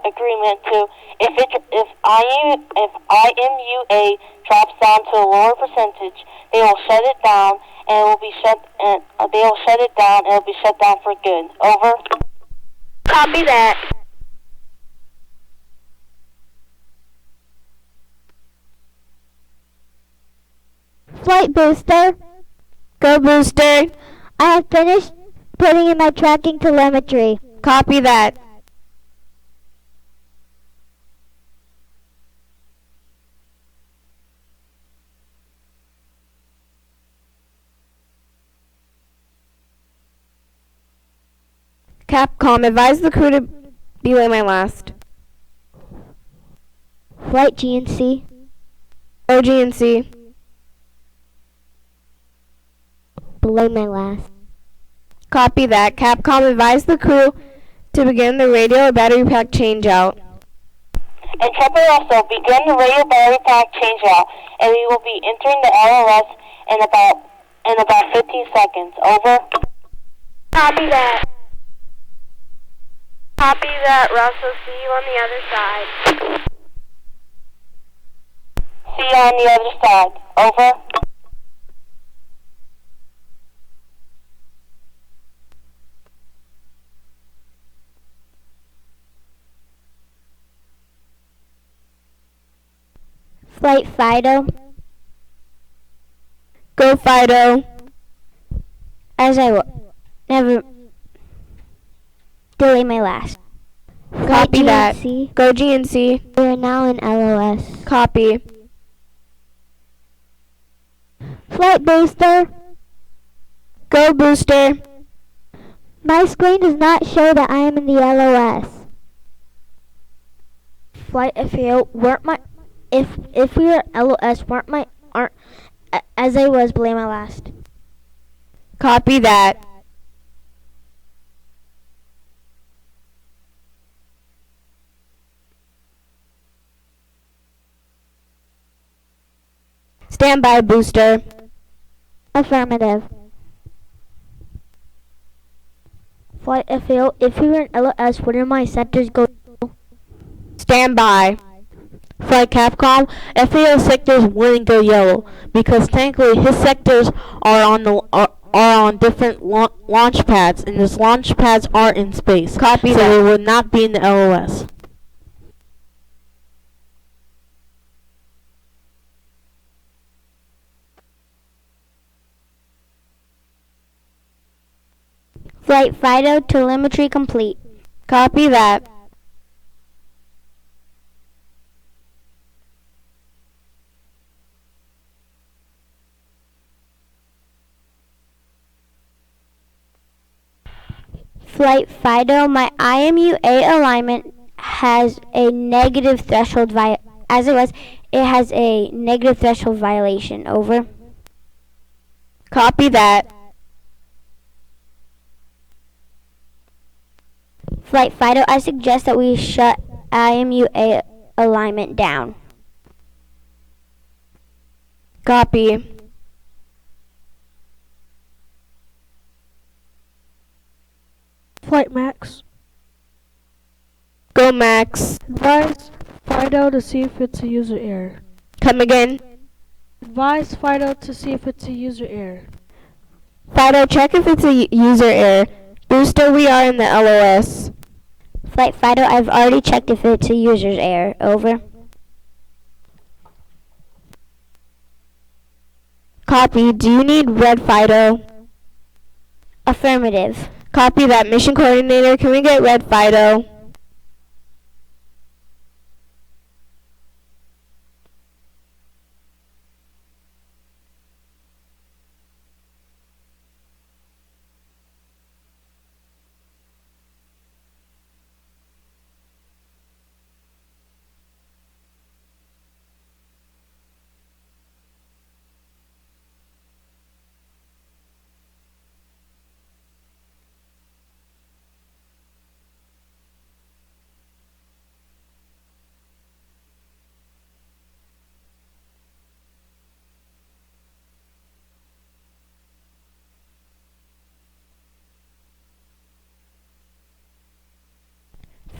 agreement to if IMUA drops down to a lower percentage, they will shut it down and it will be shut down for good. Over. Copy that. Flight Booster, Go, Booster. I have finished putting in my tracking telemetry. Copy that. Capcom, advise the crew to belay my last. Flight GNC, Go, GNC. belay my last. Copy that. Capcom, advise the crew to begin the radio battery pack changeout. And Trevor Russell, begin the radio battery pack changeout, and we will be entering the LOS in about 15 seconds. Over. Copy that. Copy that, Russell. See you on the other side. See you on the other side. Over. Flight Fido, Go, Fido. as I never delay my last. Copy that. GNC, Go, GNC. we are now in LOS. Copy. Flight Booster, Go, Booster. My screen does not show that I am in the LOS. Flight FAO, weren't my if we were LOS, aren't as I was below my last. Copy that. Stand by, booster. Affirmative. Flight FAO, if we were in LOS, wouldn't my sectors go? Stand by. Flight Capcom, FAO sectors wouldn't go yellow because technically his sectors are on different launch pads, and those launch pads are in space. Copy so that. they would not be in the LOS. Flight Fido, telemetry complete. Copy that. Flight Fido, my IMU-A alignment has a negative threshold it has a negative threshold violation. Over. Copy that. Flight Fido, I suggest that we shut IMU-A alignment down. Copy. Flight Max. Go, Max. Advise Fido to see if it's a user error. Come again. Advise Fido to see if it's a user error. Fido, check if it's a user error. Booster, we are in the LOS. Flight Fido, I've already checked if it's a user's error. Over. Copy. Do you need red Fido? Affirmative. Copy that. Mission coordinator, can we get red Fido?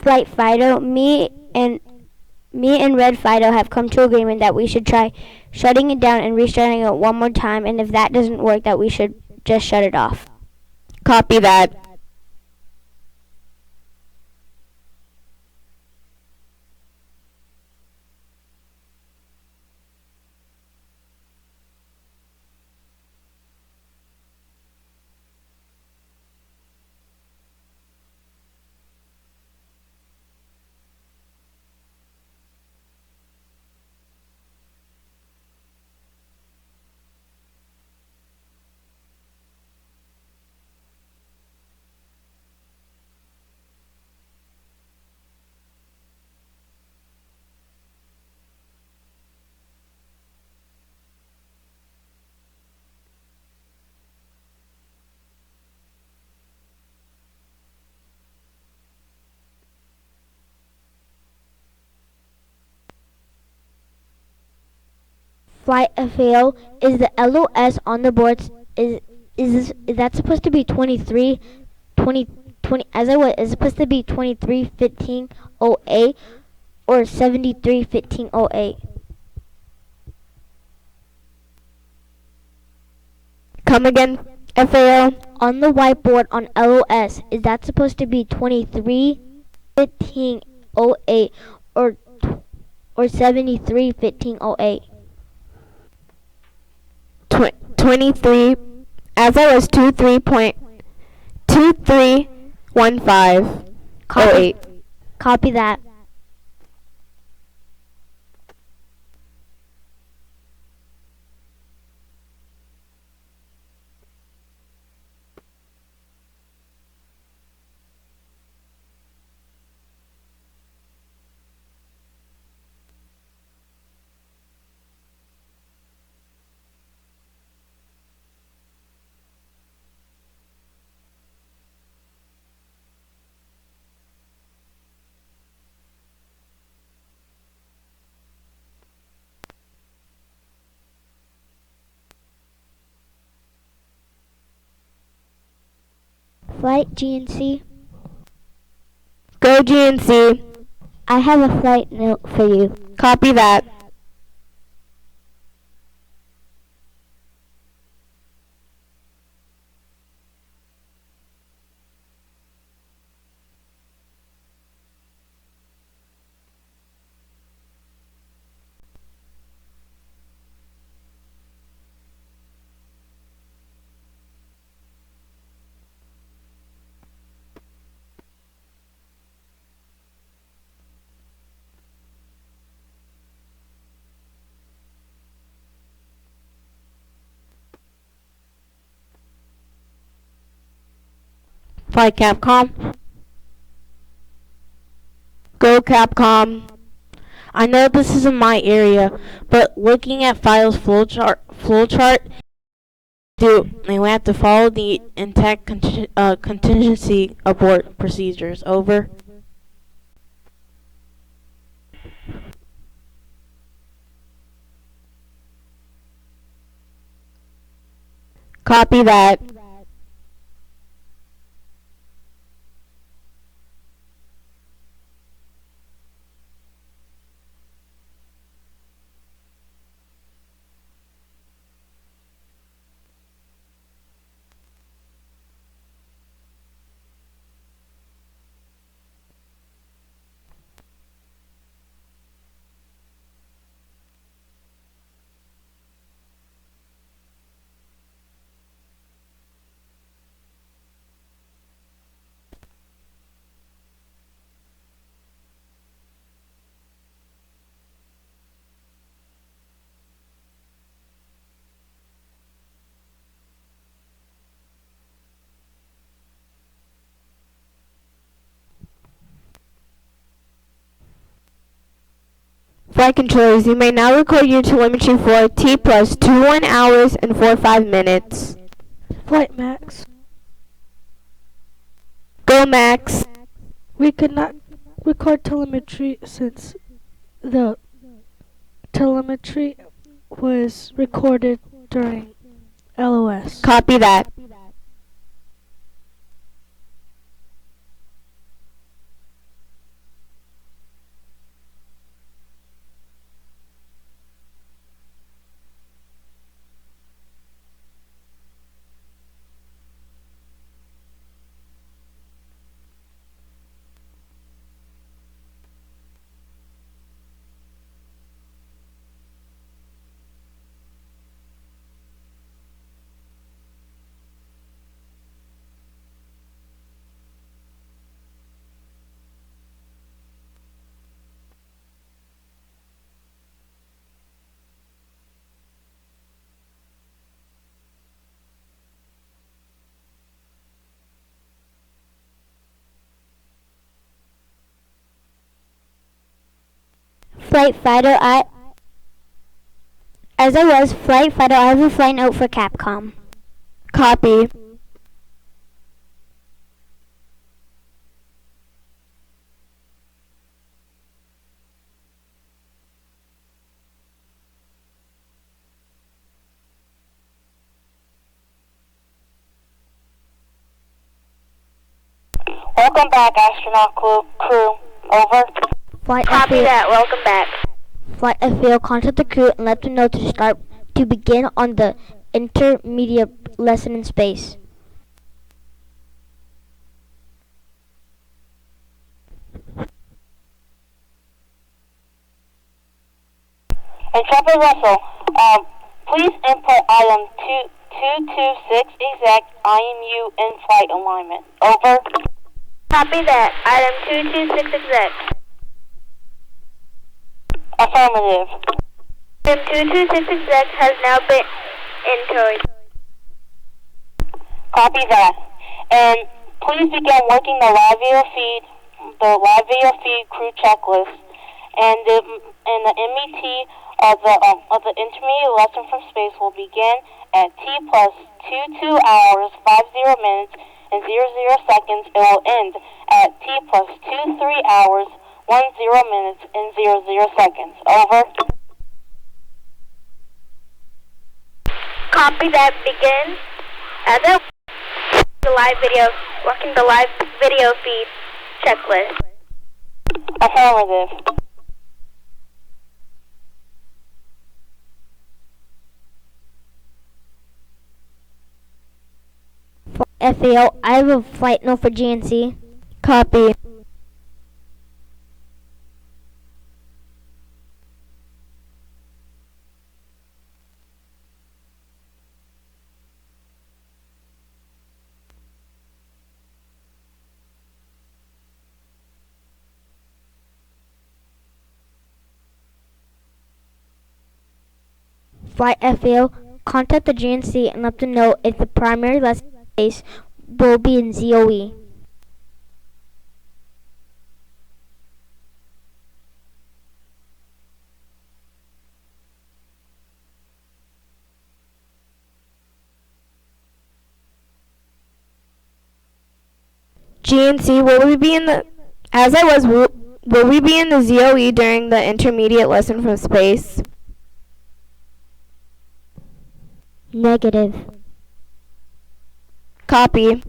Flight Fido, me and Red Fido have come to agreement that we should try shutting it down and restarting it one more time, and if that doesn't work, that we should just shut it off. Copy that. Flight FAO, is the LOS on the boards, is that supposed to be 23, 20, 20, as I was, is it supposed to be 23:15:08 or 73:15:08? Come again, FAO. On the whiteboard on LOS, is that supposed to be 23:15:08 or 73:15:08? 23, as I was 23.231508. Copy that. Flight GNC. Go GNC. I have a flight note for you. Copy that. Flight Capcom. Go Capcom. I know this isn't my area, but looking at Fido's flowchart, we have to follow the intact contingency abort procedures. Over. Copy that. Flight controllers, you may now record your telemetry for T plus 21 hours and 45 minutes. Flight Max. Go Max. We could not record telemetry since the telemetry was recorded during LOS. Copy that. Flight Fido, I have a flight note for Capcom. Copy. Welcome back, astronaut crew. Over. Flight Copy that. Welcome back. Flight FAO, contact the crew and let them know to begin on the intermediate lesson in space. Intrepid Russell, please input item 226 exact IMU in-flight alignment. Over. Copy that. Item 226 exact. Affirmative. Item 226 exact has now been entered. Copy that. And please begin working the live video feed crew checklist and the MET of the intermediate lesson from space will begin at T plus 22 hours 50 minutes and 00 seconds. It will end at T plus 23 hours 10 minutes and 00 seconds. Over. Copy that. Begin. Working the live video feed checklist. Affirmative. FAO, I have a flight note for GNC. Copy. Flight FAO, contact the GNC and let them know if the primary lesson space will be in ZOE. GNC, will we be in the... As I was, will we be in the ZOE during the intermediate lesson from space? Negative. Copy.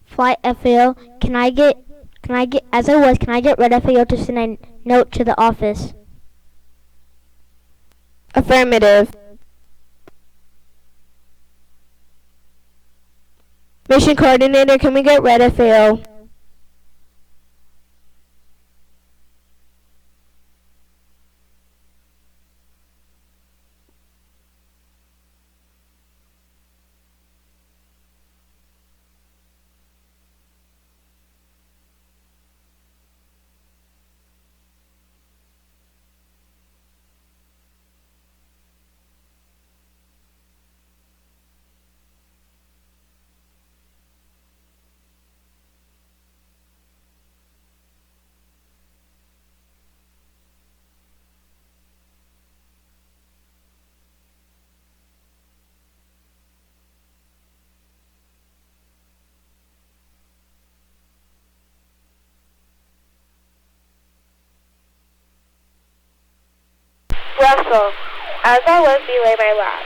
Flight FAO, can I get red FAO to send a note to the office? Affirmative. Mission coordinator, can we get red FAO? Russell, as I was, belay my last.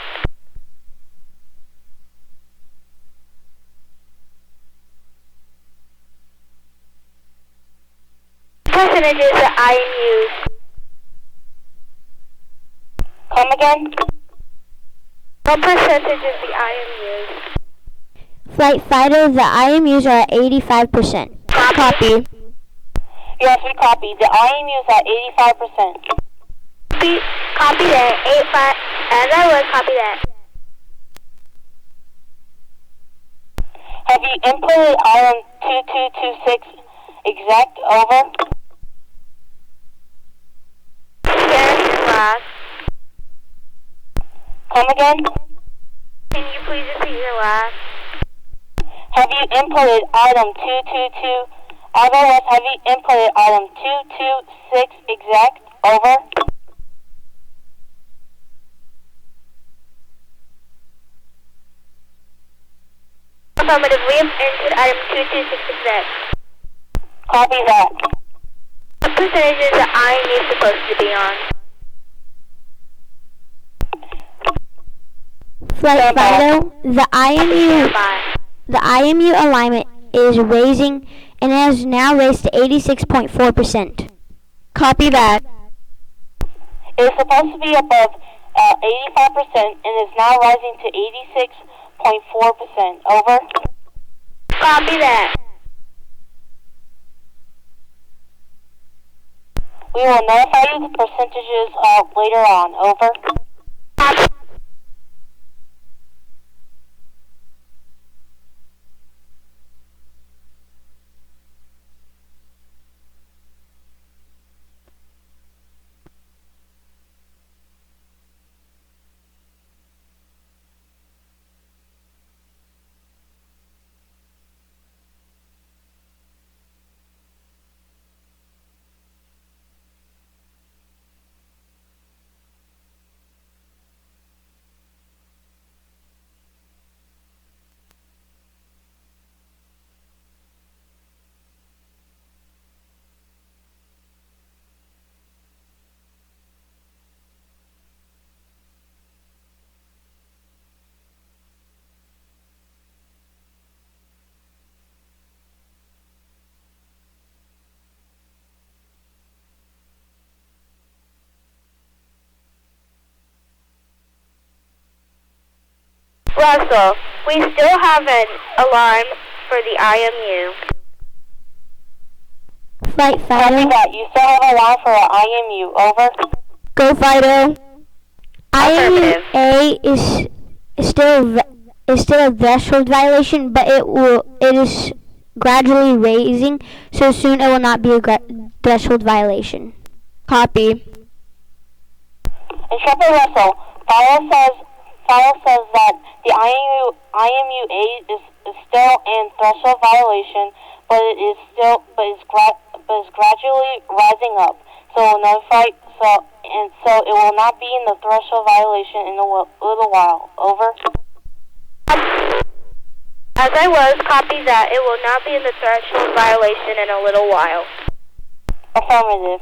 Percentages that I am used. Come again? What percentages the I am used? Flight Fighter, the IMUs are at 85%. Copy. Yes, we copy. The IMU is at 85%. Copy that. 85. As I was, copy that. Have you inputted item 2226 exact? Over. Yes, last. Come again? Can you please repeat your last? Have you inputted item 222? Otherwise, have you inputted item 226 exact? Over. Affirmative. We have entered item 226 exact. Copy that. What percentages that I am supposed to be on? Flight Fighter, the IMU alignment is raising and has now raised to 86.4%. Copy that. It is supposed to be above 85% and is now rising to 86.4%. Over. Copy that. We will notify you the percentages later on. Over. Copy. Russell, we still have an alarm for the IMU. Flight Copy Fido. that. You still have a line for an IMU. Over. Go Fido. IMU A is still a threshold violation, but it is gradually raising, so soon it will not be a threshold violation. Copy. Intrepid Russell, File says that the IMU A is still in threshold violation, but is gradually rising up. So it will not be in the threshold violation in a little while. Over. As I was, copy that. It will not be in the threshold violation in a little while. Affirmative.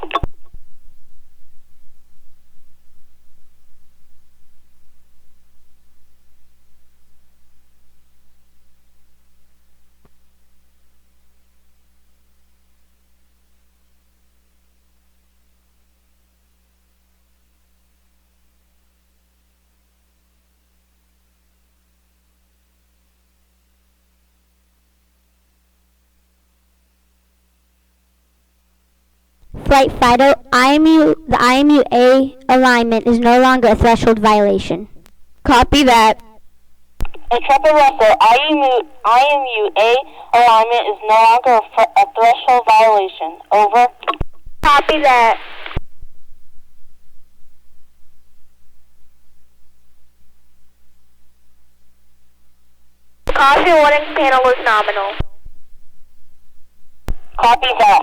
Flight Fido, the IMU A alignment is no longer a threshold violation. Copy that. Intrepid Russell, IMU A alignment is no longer a threshold violation. Over. Copy that. Caution warning panel is nominal. Copy that.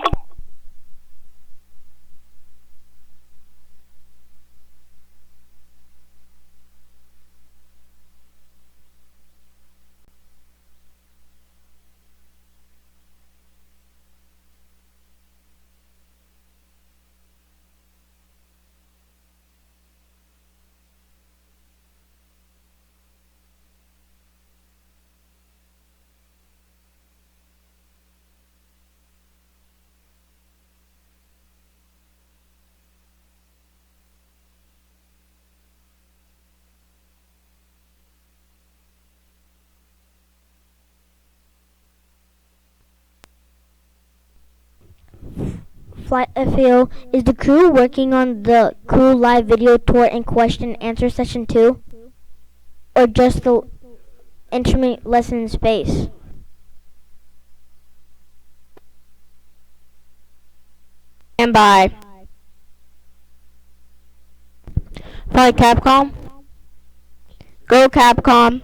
Flight FAO, is the crew working on the crew live video tour and question and answer session 2? Or just the intermediate lesson in space? Stand by. Flight Capcom. Go Capcom.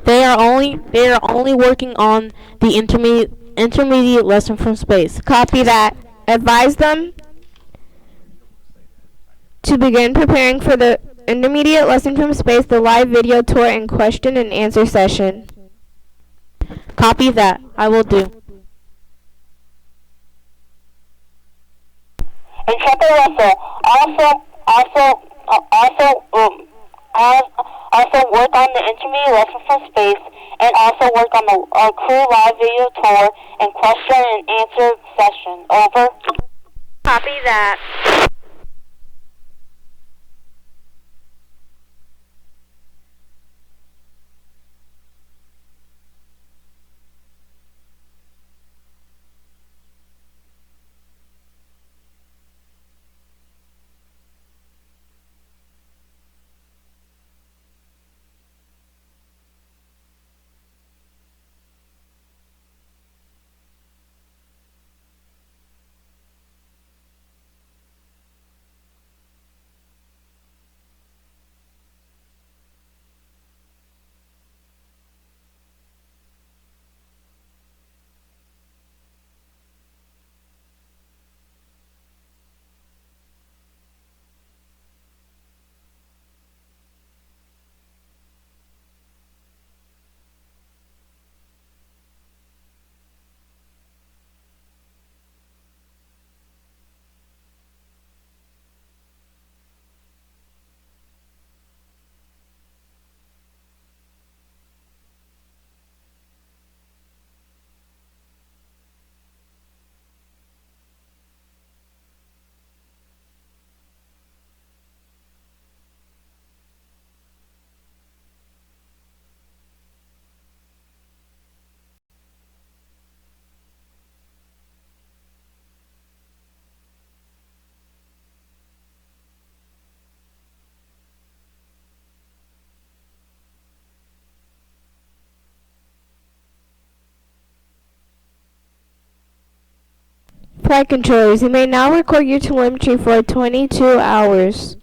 They are only working on the intermediate lesson from space. Copy that. Advise them to begin preparing for the intermediate lesson from space, the live video tour and question and answer session. Copy that. I will do. Intrepid Russell, also work on the intermediate lesson from space, and also work on the crew live video tour and question and answer session. Over. Copy that. Flight controllers, you may now record your telemetry for 22 hours.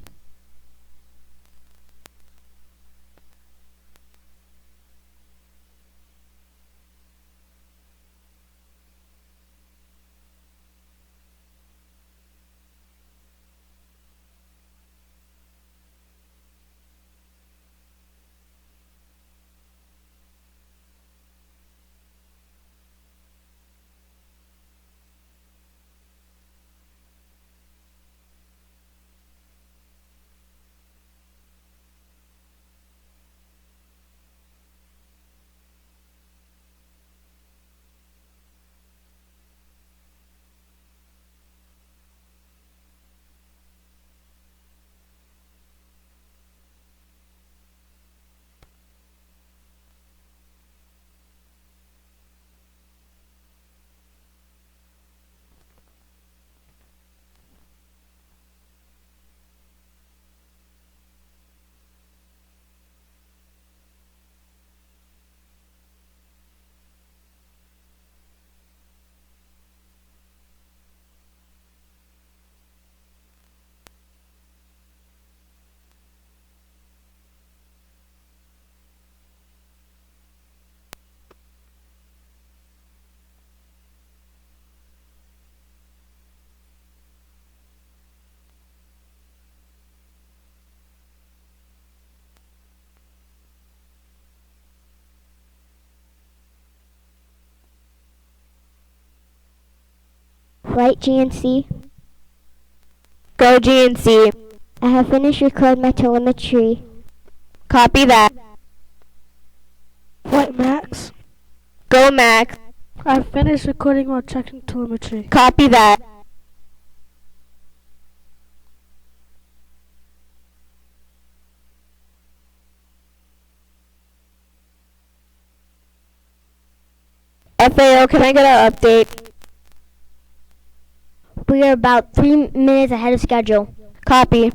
Flight GNC. Go GNC. I have finished recording my telemetry. Copy that. Flight Max. Go Max. I've finished recording while checking telemetry. Copy that. FAO, can I get an update? We are about 3 minutes ahead of schedule. Copy.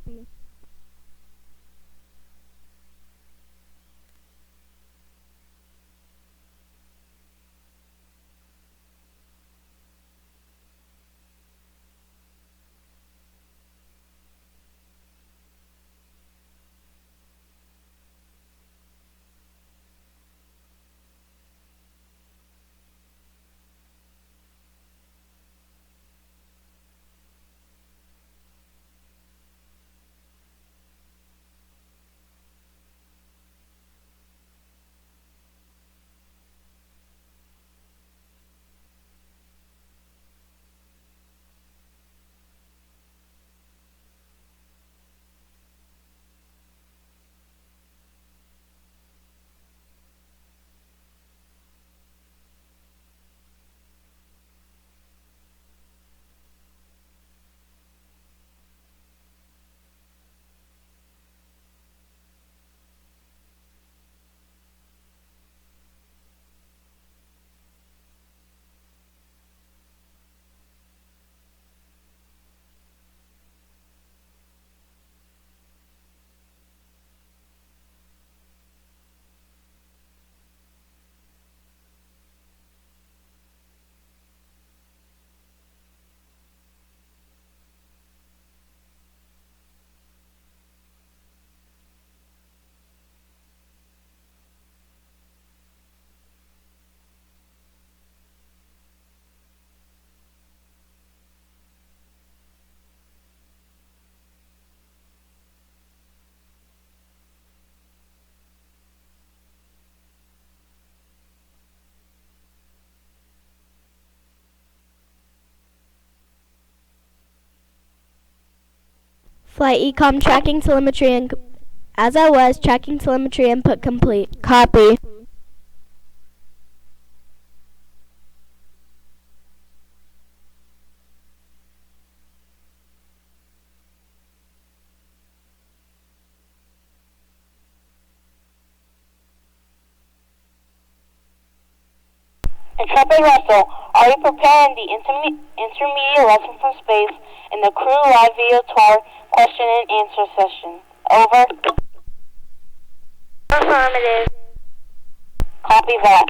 Flight Ecom tracking telemetry and as I was tracking telemetry input complete. Copy. Intrepid Russell, are you preparing the intermediate lesson from space in the crew live video tour question and answer session? Over. Affirmative. Copy that.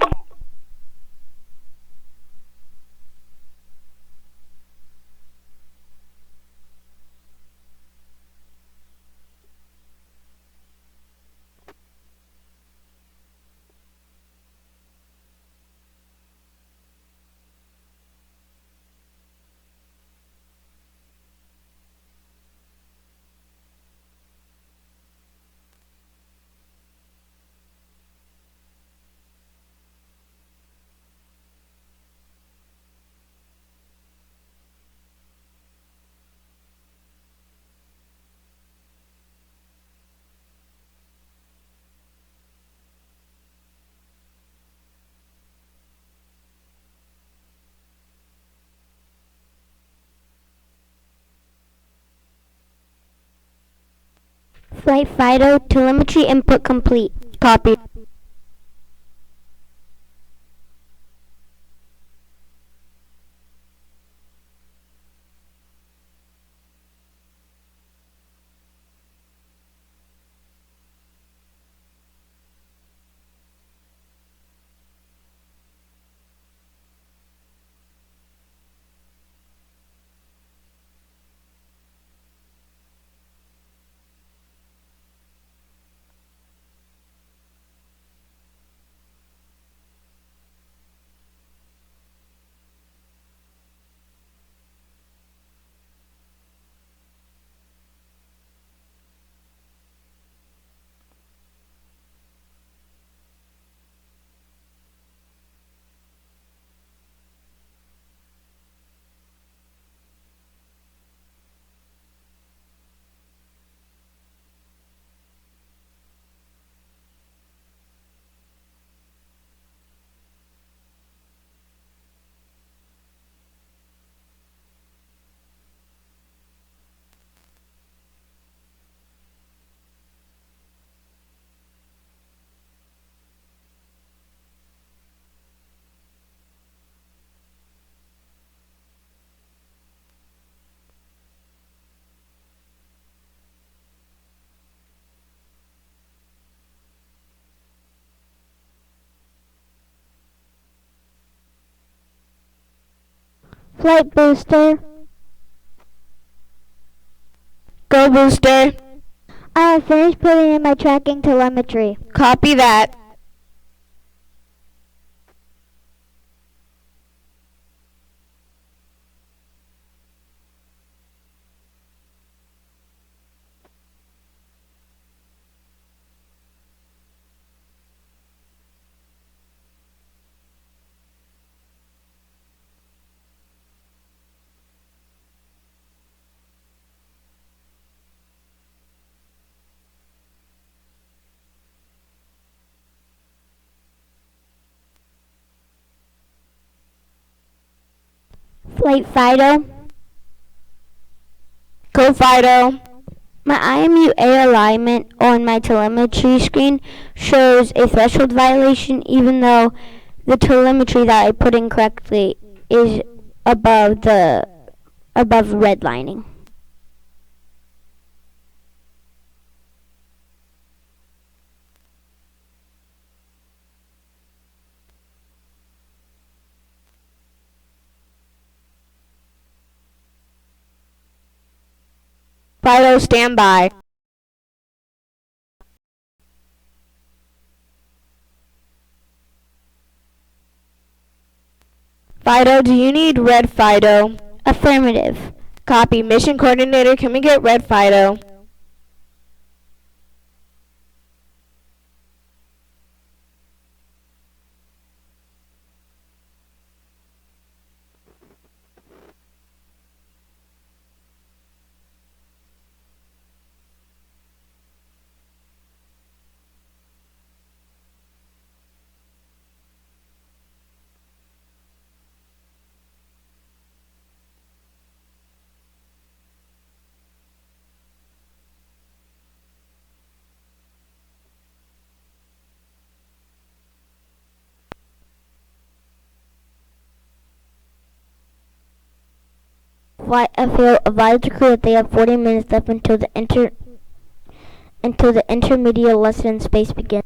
Flight Fido, telemetry input complete. Copy. Flight booster. Go booster. I have finished putting in my tracking telemetry. Copy that. Flight Fido. Go Fido. My IMU-A alignment on my telemetry screen shows a threshold violation even though the telemetry that I put in correctly is above redlining. Fido, stand by. Fido, do you need red Fido? Affirmative. Copy. Mission coordinator, can we get red Fido? Flight FAO advised the crew that they have 40 minutes left until the intermediate lesson in space begins.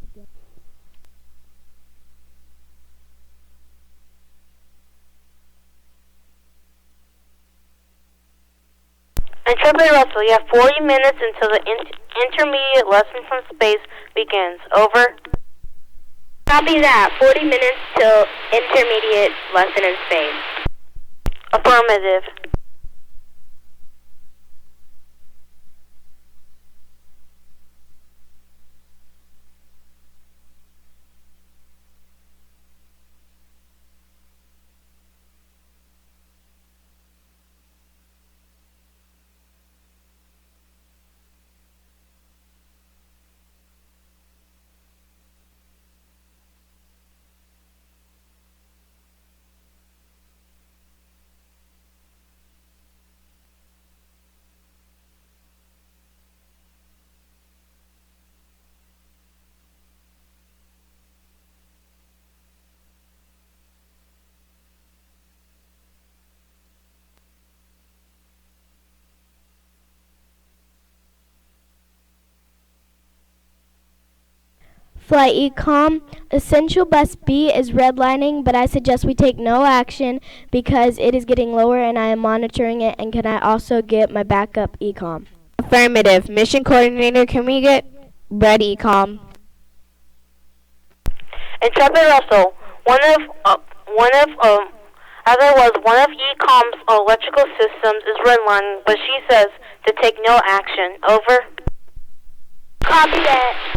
Intrepid Russell, you have 40 minutes until the intermediate lesson from space begins. Over. Copy that. 40 minutes till intermediate lesson in space. Affirmative. Flight Ecom, essential bus B is redlining, but I suggest we take no action because it is getting lower and I am monitoring it. And can I also get my backup Ecom? Affirmative. Mission coordinator, can we get red Ecom? Intrepid Russell, one of ECOM's electrical systems is redlining, but she says to take no action. Over. Copy that.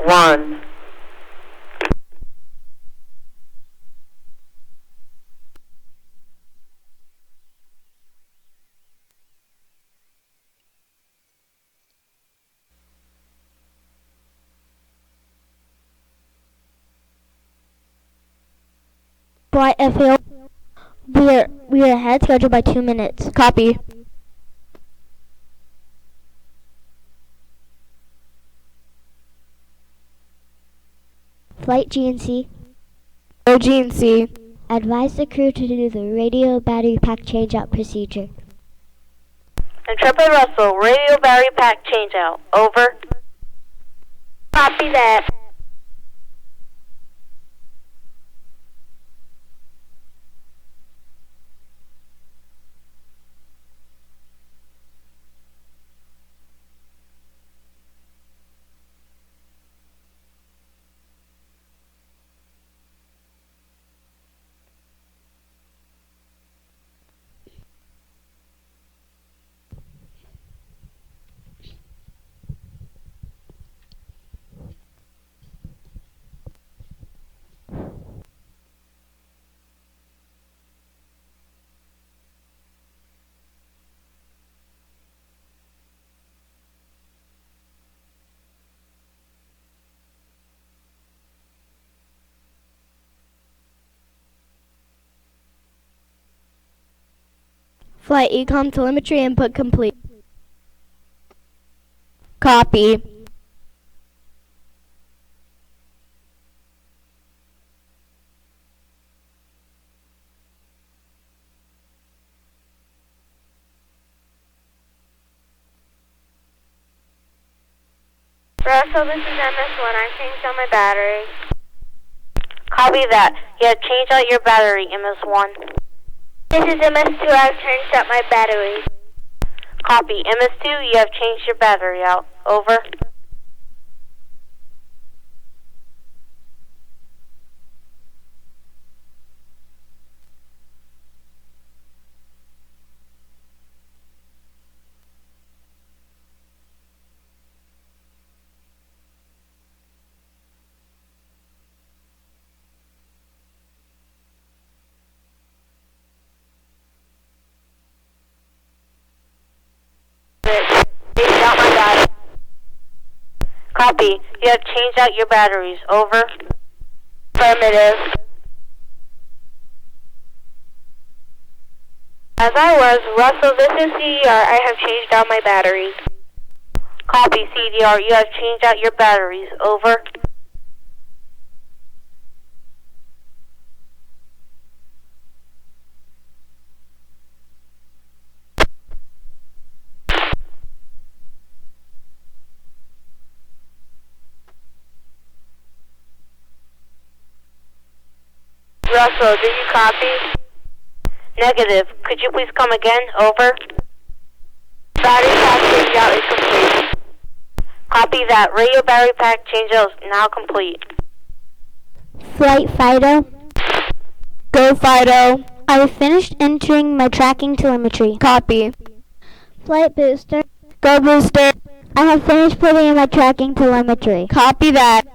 1. Flight FAO, we are ahead scheduled by 2 minutes. Copy. Flight GNC. Go GNC. Advise the crew to do the radio battery pack changeout procedure. Intrepid Russell, radio battery pack changeout. Over. Copy that. Flight Ecom telemetry input complete. Copy. Russell, this is MS1. I've changed out my battery. Copy that. You have changed out your battery, MS1. This is MS2. I've changed out my battery. Copy. MS2, you have changed your battery out. Over. Changed out my battery. Copy. You have changed out your batteries. Over. Affirmative. As I was, Russell, this is CDR. I have changed out my battery. Copy, CDR. You have changed out your batteries. Over. Russell, do you copy? Negative. Could you please come again? Over. Battery pack changeout is complete. Copy that. Radio battery pack changeout is now complete. Flight Fido. Go Fido. I have finished entering my tracking telemetry. Copy. Flight Booster. Go Booster. I have finished putting in my tracking telemetry. Copy that.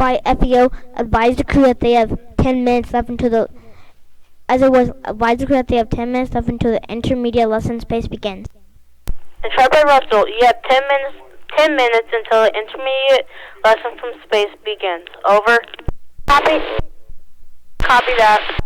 Flight FEO, advise the crew that they have 10 minutes left until the advise the crew that they have 10 minutes left until the intermediate lesson space begins. Intrepid Russell, you have 10 minutes until the intermediate lesson from space begins. Over. Copy. Copy that.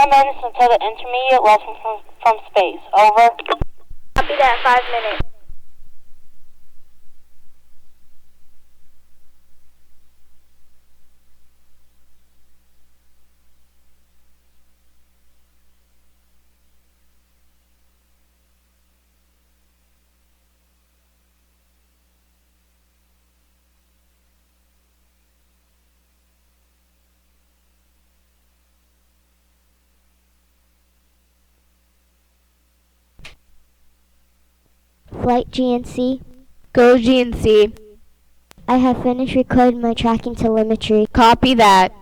Minutes until the intermediate lesson from space. Over. Copy that, 5 minutes. Flight GNC. Go GNC. I have finished recording my tracking telemetry. Copy that.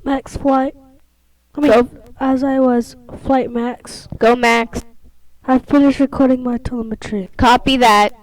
Max flight. Go. As I was flight max. Go Max. I finished recording my telemetry. Copy that.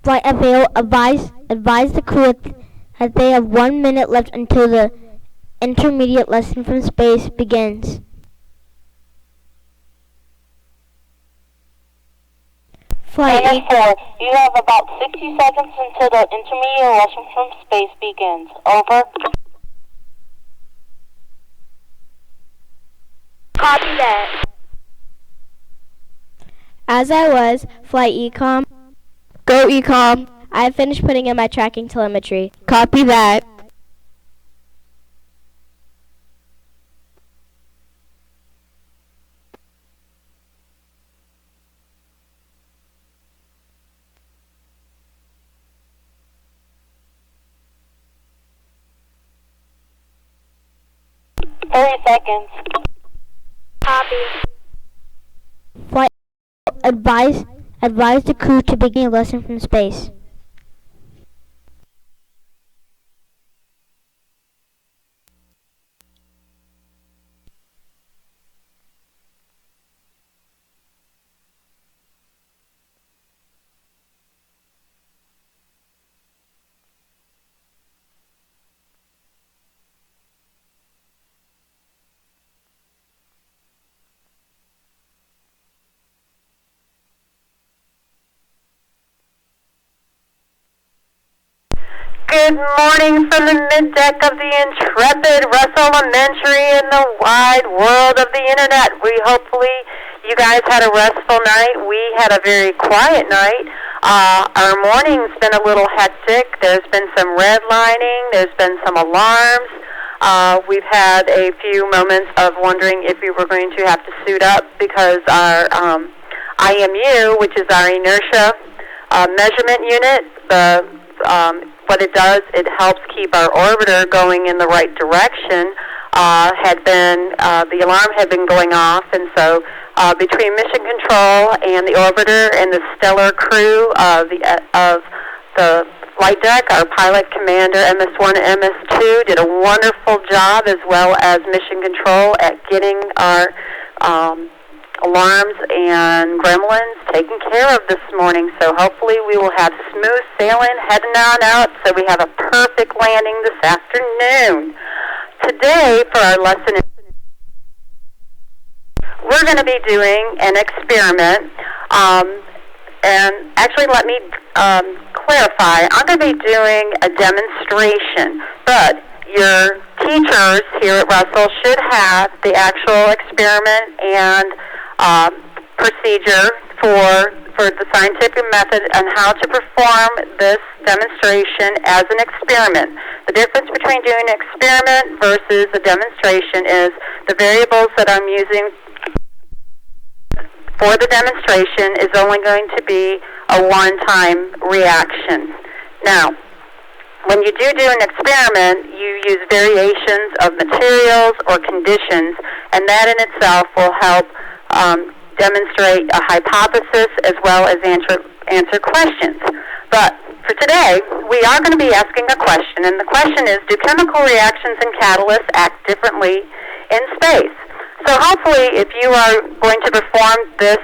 Flight avail, advise the crew that they have 1 minute left until the intermediate lesson from space begins. Flight 4, you have about 60 seconds until the intermediate lesson from space begins. Over. Copy that. As I was, Flight Ecom. Go Ecom. I have finished putting in my tracking telemetry. Copy that. Seconds. Copy. Flight advise the crew to begin a lesson from space. Good morning from the middeck of the Intrepid Russell Elementary in the wide world of the internet. Hopefully you guys had a restful night. We had a very quiet night. Our morning's been a little hectic. There's been some redlining. There's been some alarms. We've had a few moments of wondering if we were going to have to suit up because our IMU, which is our inertia measurement unit, what it does, it helps keep our orbiter going in the right direction. The alarm had been going off, and so between mission control and the orbiter and the stellar crew of the flight deck, our pilot commander MS1 and MS2 did a wonderful job, as well as mission control, at getting our alarms and gremlins taken care of this morning. So hopefully we will have smooth sailing heading on out, so we have a perfect landing this afternoon. Today, for our lesson, we're going to be doing an experiment. And actually, let me clarify. I'm going to be doing a demonstration, but your teachers here at Russell should have the actual experiment and procedure for the scientific method and how to perform this demonstration as an experiment. The difference between doing an experiment versus a demonstration is the variables that I'm using for the demonstration is only going to be a one-time reaction. Now, when you do an experiment, you use variations of materials or conditions, and that in itself will help demonstrate a hypothesis as well as answer questions. But for today, we are going to be asking a question, and the question is, do chemical reactions and catalysts act differently in space? So hopefully, if you are going to perform this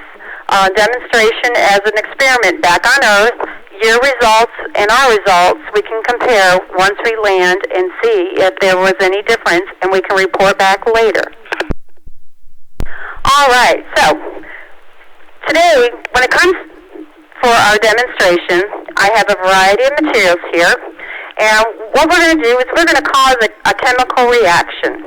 demonstration as an experiment back on Earth, your results and our results, we can compare once we land and see if there was any difference, and we can report back later. All right, so today, when it comes for our demonstration, I have a variety of materials here, and what we're going to do is we're going to cause a chemical reaction.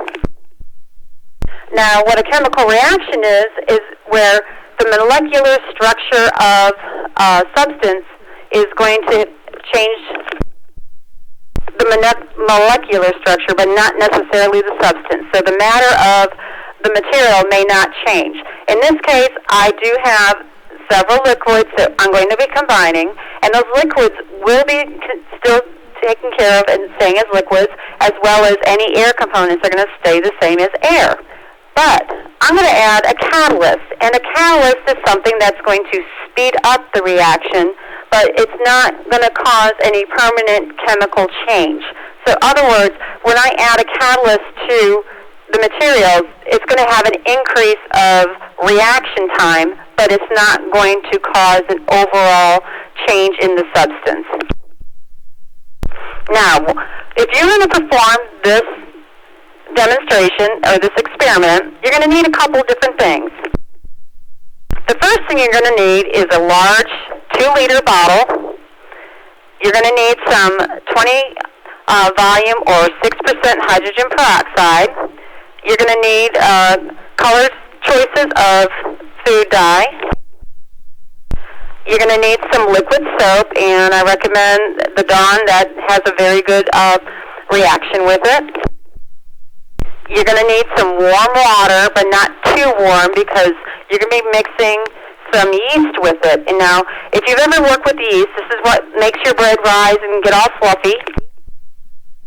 Now, what a chemical reaction is where the molecular structure of a substance is going to change the molecular structure, but not necessarily the substance. So the matter of the material may not change. In this case, I do have several liquids that I'm going to be combining, and those liquids will be still taken care of and staying as liquids, as well as any air components are going to stay the same as air. But I'm going to add a catalyst, and a catalyst is something that's going to speed up the reaction, but it's not going to cause any permanent chemical change. So in other words, when I add a catalyst to the materials, it's going to have an increase of reaction time, but it's not going to cause an overall change in the substance. Now, if you're going to perform this demonstration or this experiment, you're going to need a couple different things. The first thing you're going to need is a large 2-liter bottle. You're going to need some 20 volume or 6% hydrogen peroxide. You're going to need color choices of food dye. You're going to need some liquid soap, and I recommend the Dawn that has a very good reaction with it. You're going to need some warm water, but not too warm, because you're going to be mixing some yeast with it. And now, if you've ever worked with yeast, this is what makes your bread rise and get all fluffy,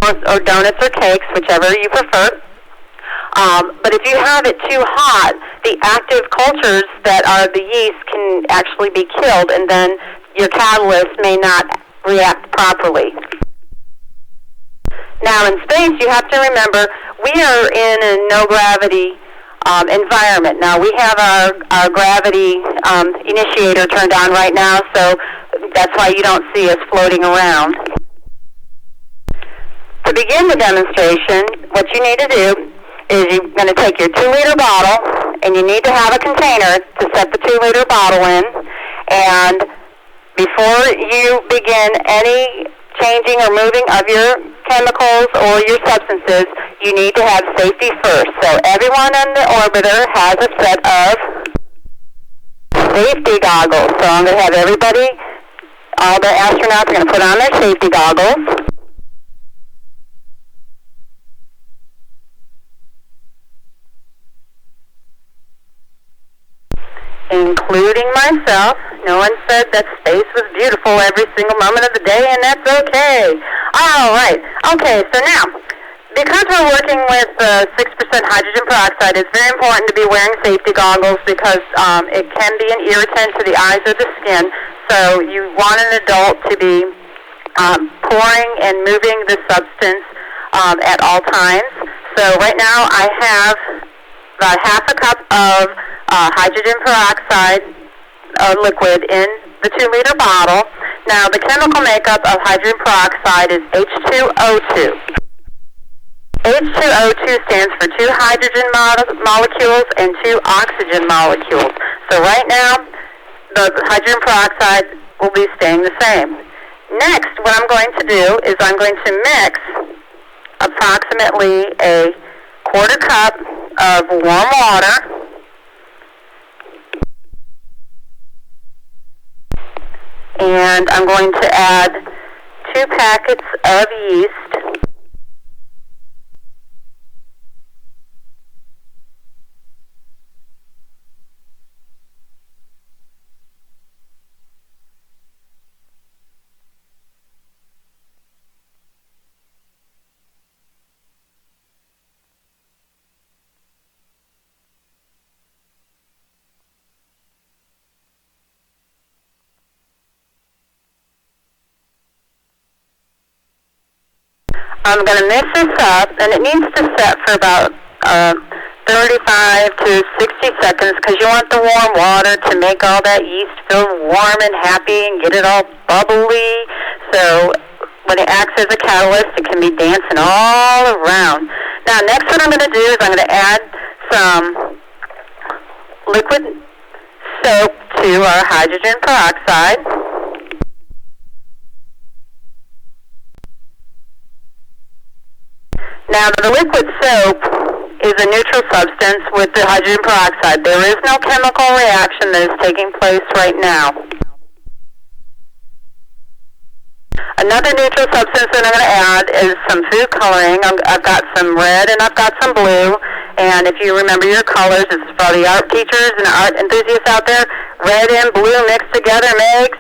or donuts or cakes, whichever you prefer. But if you have it too hot, the active cultures that are the yeast can actually be killed, and then your catalyst may not react properly. Now, in space, you have to remember, we are in a no-gravity environment. Now, we have our gravity initiator turned on right now, so that's why you don't see us floating around. To begin the demonstration, what you need to do is you're going to take your 2-liter bottle, and you need to have a container to set the 2-liter bottle in. And before you begin any changing or moving of your chemicals or your substances, you need to have safety first. So everyone on the orbiter has a set of safety goggles. So I'm going to have everybody All the astronauts are going to put on their safety goggles. Including myself. No one said that space was beautiful every single moment of the day, and that's okay. All right. Okay, so now, because we're working with 6% hydrogen peroxide, it's very important to be wearing safety goggles because it can be an irritant to the eyes or the skin. So you want an adult to be pouring and moving the substance at all times. So right now I have about half a cup of hydrogen peroxide liquid in the 2-liter bottle. Now the chemical makeup of hydrogen peroxide is H2O2. H2O2 stands for 2 hydrogen molecules and 2 oxygen molecules. So right now the hydrogen peroxide will be staying the same. Next, what I'm going to do is I'm going to mix approximately a quarter cup of warm water and I'm going to add 2 packets of yeast. I'm going to mix this up, and it needs to set for about 35 to 60 seconds because you want the warm water to make all that yeast feel warm and happy and get it all bubbly. So when it acts as a catalyst, it can be dancing all around. Now, next what I'm going to do is I'm going to add some liquid soap to our hydrogen peroxide. Now, the liquid soap is a neutral substance with the hydrogen peroxide. There is no chemical reaction that is taking place right now. Another neutral substance that I'm going to add is some food coloring. I've got some red and I've got some blue. And if you remember your colors, it's for the art teachers and art enthusiasts out there. Red and blue mixed together makes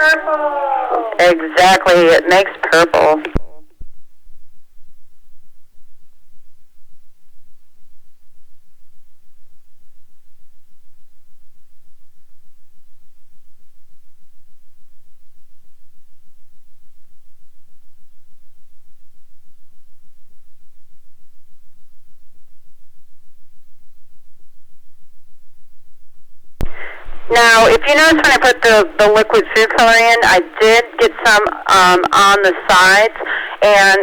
purple. Exactly, it makes purple. Now, if you notice when I put the liquid food coloring in, I did get some on the sides, and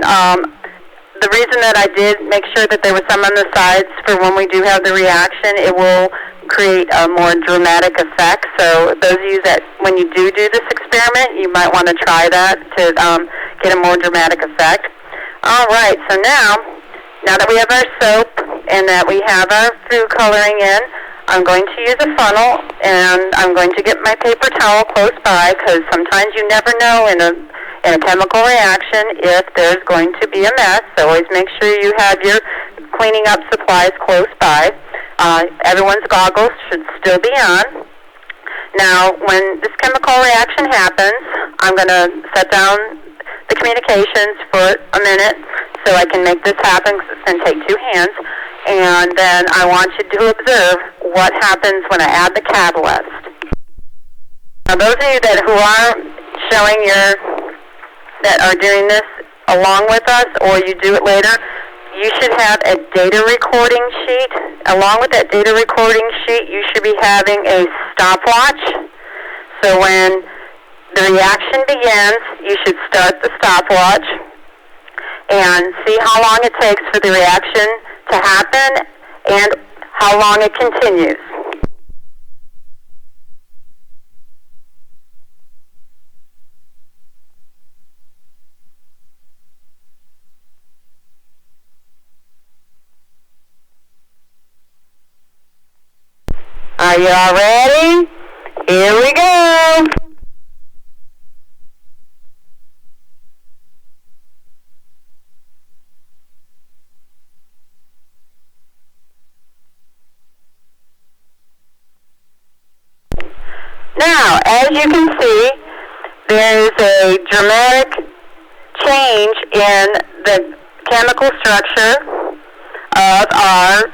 the reason that I did make sure that there was some on the sides for when we do have the reaction, it will create a more dramatic effect. So those of you that, when you do this experiment, you might want to try that to get a more dramatic effect. All right, so now that we have our soap and that we have our food coloring in, I'm going to use a funnel, and I'm going to get my paper towel close by because sometimes you never know in a chemical reaction if there's going to be a mess. So always make sure you have your cleaning up supplies close by. Everyone's goggles should still be on. Now, when this chemical reaction happens, I'm going to set down the communications for a minute so I can make this happen because it's going to take 2 hands. And then I want you to observe what happens when I add the catalyst. Now, those of you who are showing that are doing this along with us, or you do it later, you should have a data recording sheet. Along with that data recording sheet, you should be having a stopwatch. So when the reaction begins, you should start the stopwatch and see how long it takes for the reaction to happen and how long it continues. Are you all ready? Here we go. Now, as you can see, there is a dramatic change in the chemical structure of our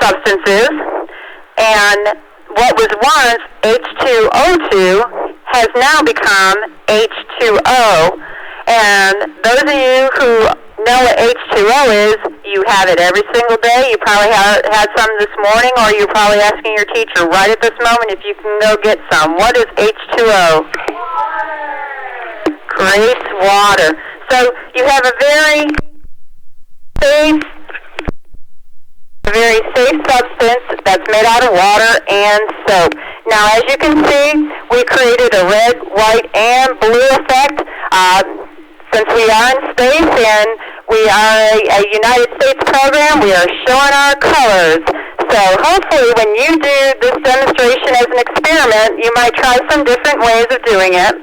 substances, and what was once H2O2 has now become H2O. And those of you who know what H2O is, you have it every single day. You probably had some this morning, or you're probably asking your teacher right at this moment if you can go get some. What is H2O? Grace water. So you have a very safe substance that's made out of water and soap. Now, as you can see, we created a red, white, and blue effect. Since we are in space and we are a United States program, we are showing our colors. So hopefully when you do this demonstration as an experiment, you might try some different ways of doing it.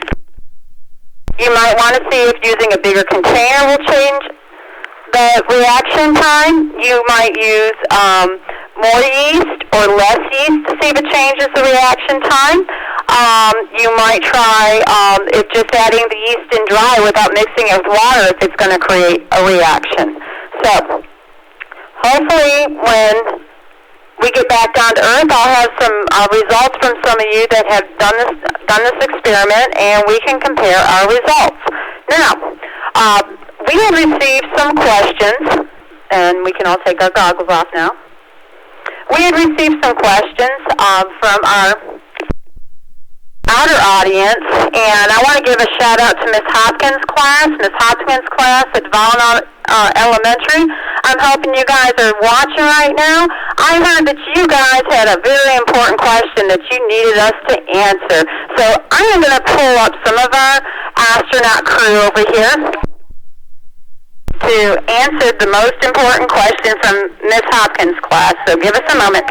You might want to see if using a bigger container will change the reaction time. You might use more yeast or less yeast to see if it changes the reaction time. You might try if just adding the yeast in dry without mixing it with water, if it's going to create a reaction. So hopefully when we get back down to Earth, I'll have some results from some of you that have done this experiment, and we can compare our results. Now, we have received some questions, and we can all take our goggles off now. We had received some questions from our outer audience, and I want to give a shout out to Miss Hopkins' class. Miss Hopkins' class at Valon Elementary. I'm hoping you guys are watching right now. I heard that you guys had a very important question that you needed us to answer. So I am going to pull up some of our astronaut crew over here to answer the most important question from Miss Hopkins' class. So give us a moment.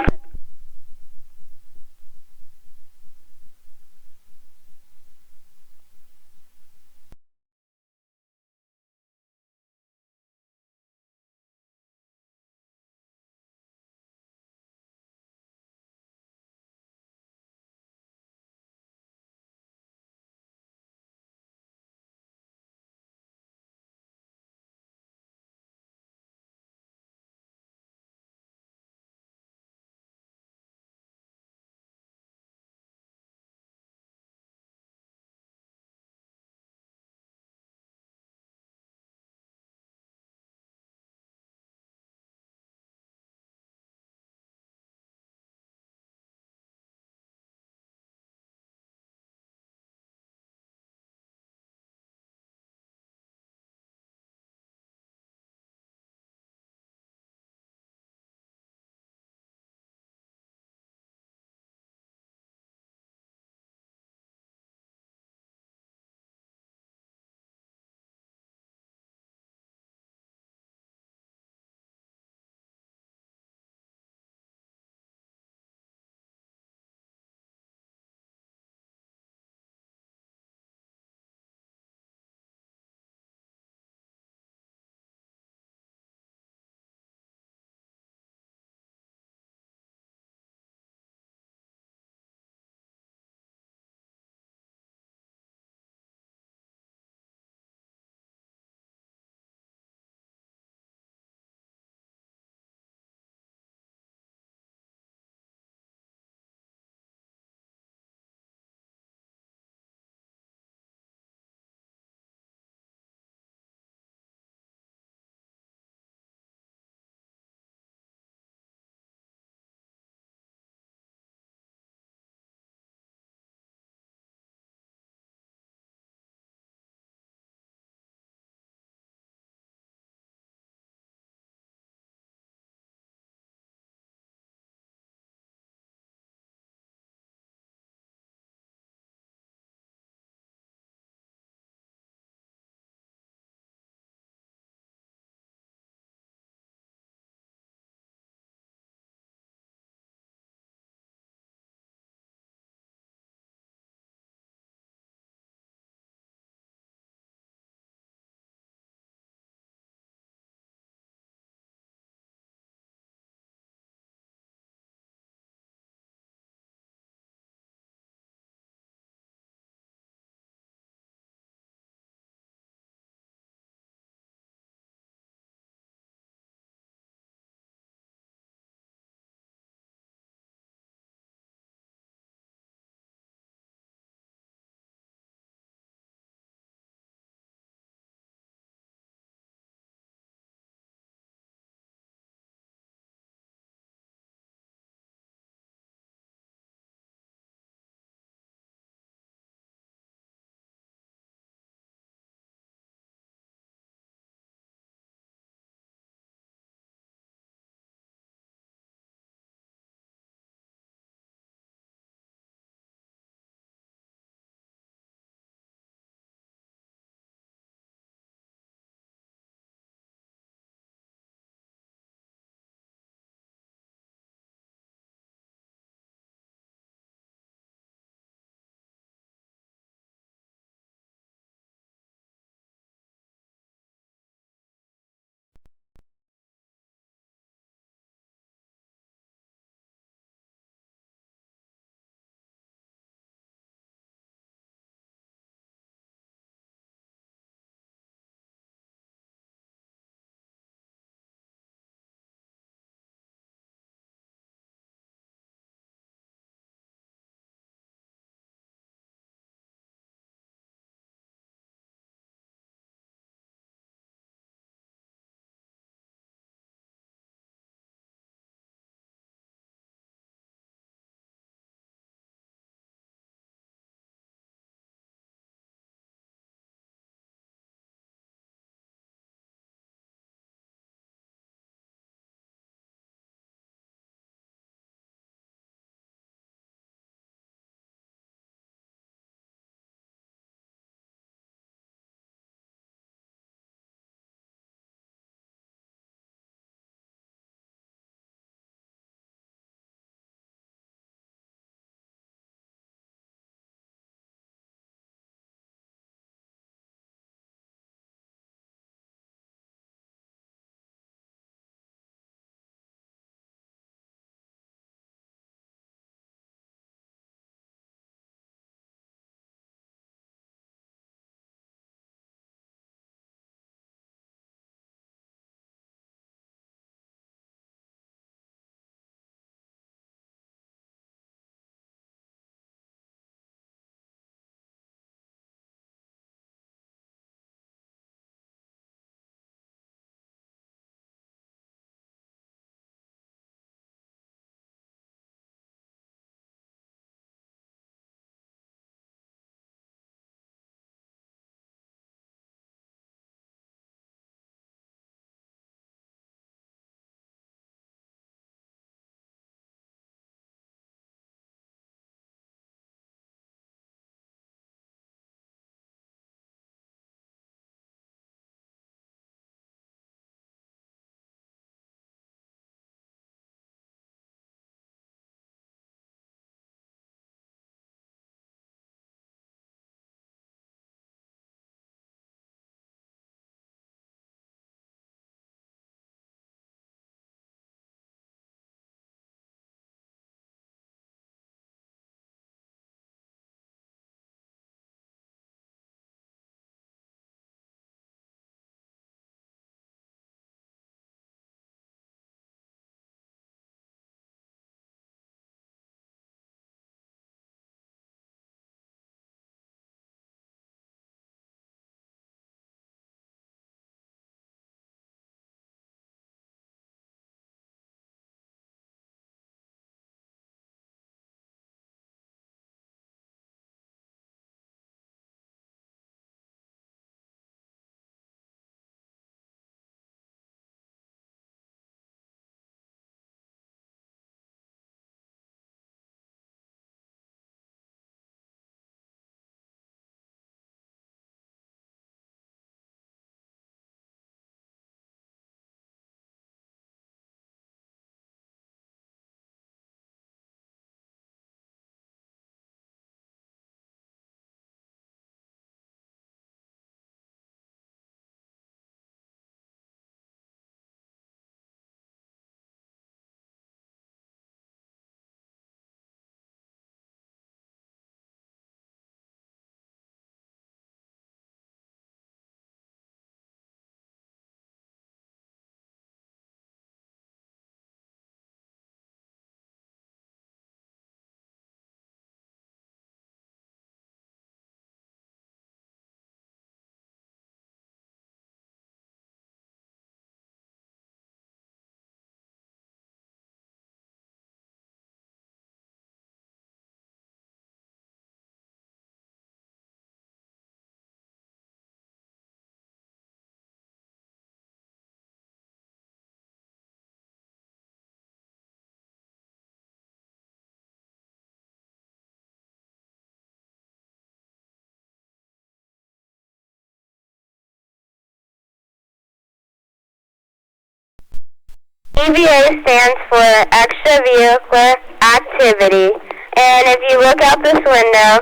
EVA stands for extravehicular activity. And if you look out this window,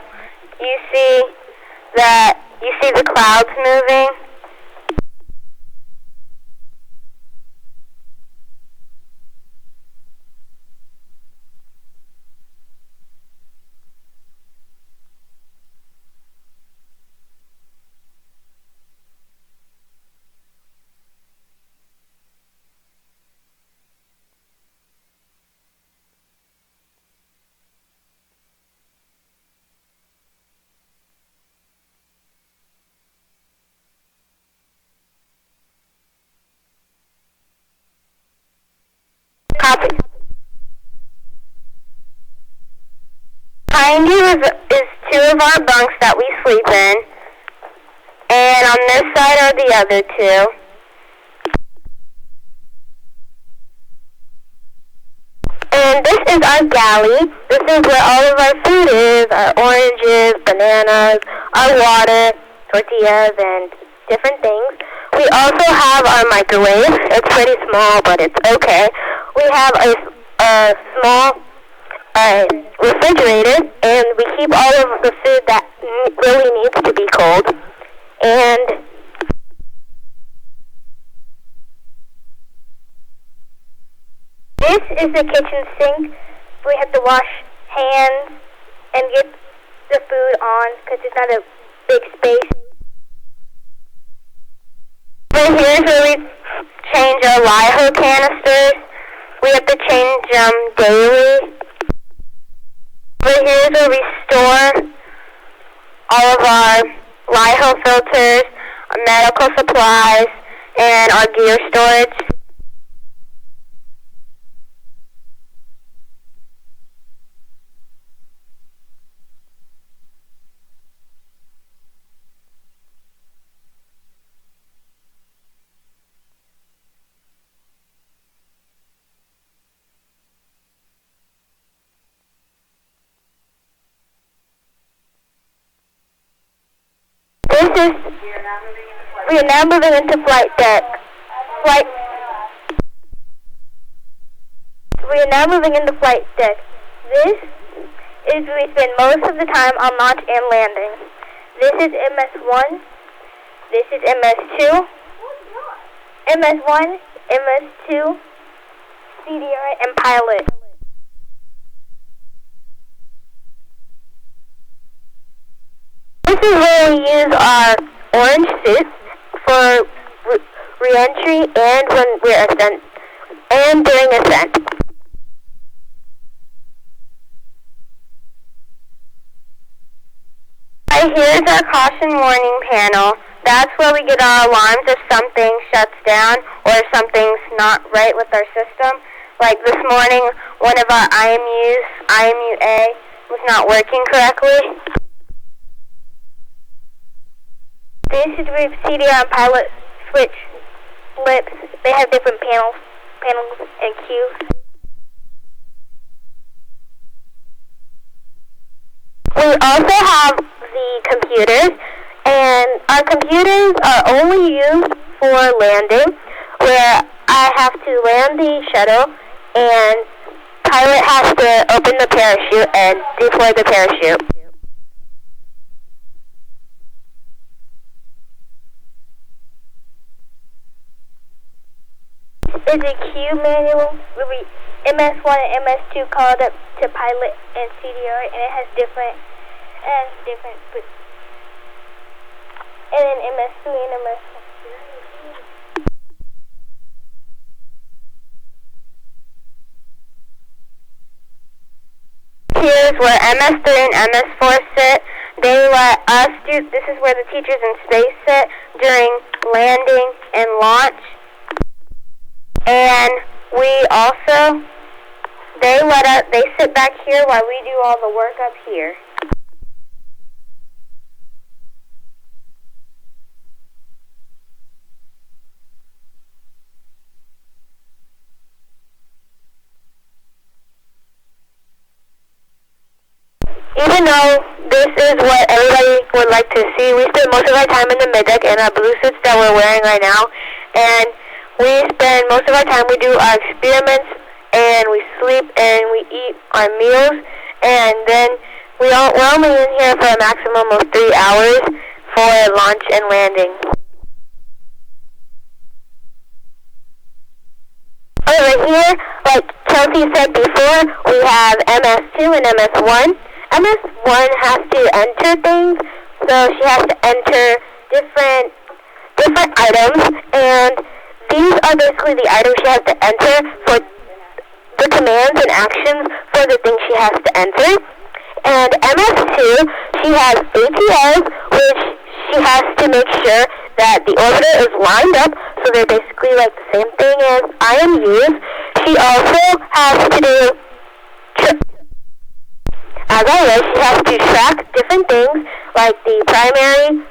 you see the clouds moving. Copy. Behind you is two of our bunks that we sleep in, and on this side are the other two. And this is our galley. This is where all of our food is, our oranges, bananas, our water, tortillas, and different things. We also have our microwave. It's pretty small, but it's okay. We have a small refrigerator, and we keep all of the food that really needs to be cold. And this is the kitchen sink. We have to wash hands and get the food on because it's not a big space. Over here is where we change our LIHO canisters. We have to change them daily. Over here is where we store all of our LIHO filters, our medical supplies, and our gear storage. We are now moving into flight deck. We are now moving into flight deck. This is where we spend most of the time on launch and landing. This is MS-1. This is MS-2. MS-1, MS-2, CDI, and pilot. This is where we use our orange suits for re-entry and when we're ascent and during ascent. Right here is our caution warning panel. That's where we get our alarms if something shuts down or if something's not right with our system. Like this morning, one of our IMUs, IMU-A, was not working correctly. This is where CDR and pilot switch flips. They have different panels and cues. We also have the computers, and our computers are only used for landing, where I have to land the shuttle, and pilot has to open the parachute and deploy the parachute. Is a Q manual where we MS-1 and MS-2 called up to pilot and CDR, and it has different, and then MS-3 and MS-4. Here's where MS-3 and MS-4 sit. They let us do, this is where the teachers in space sit during landing and launch. And we also, they sit back here while we do all the work up here. Even though this is what everybody would like to see, we spend most of our time in the mid-deck in our blue suits that we're wearing right now, and we spend most of our time, we do our experiments, and we sleep, and we eat our meals, and then we're only in here for a maximum of 3 hours for launch and landing. Over here, like Chelsea said before, we have MS2 and MS1. MS1 has to enter things, so she has to enter different items, and these are basically the items she has to enter for the commands and actions for the things she has to enter. And MS2, she has ATOs, which she has to make sure that the orbiter is lined up, so they're basically like the same thing as IMUs. She also has to do, as always, she has to track different things, like the primary,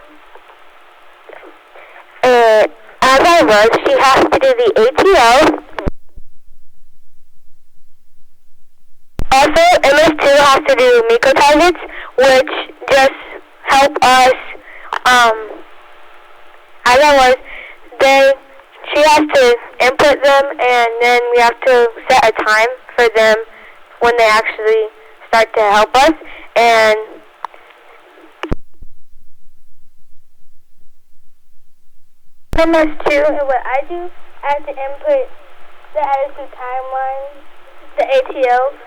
as I was, she has to do the ATO. Also, MS2 has to do micro targets, which just help us, as I was, she has to input them, and then we have to set a time for them when they actually start to help us, and MS2, and what I do, I have to input the attitude timeline, the ATOs,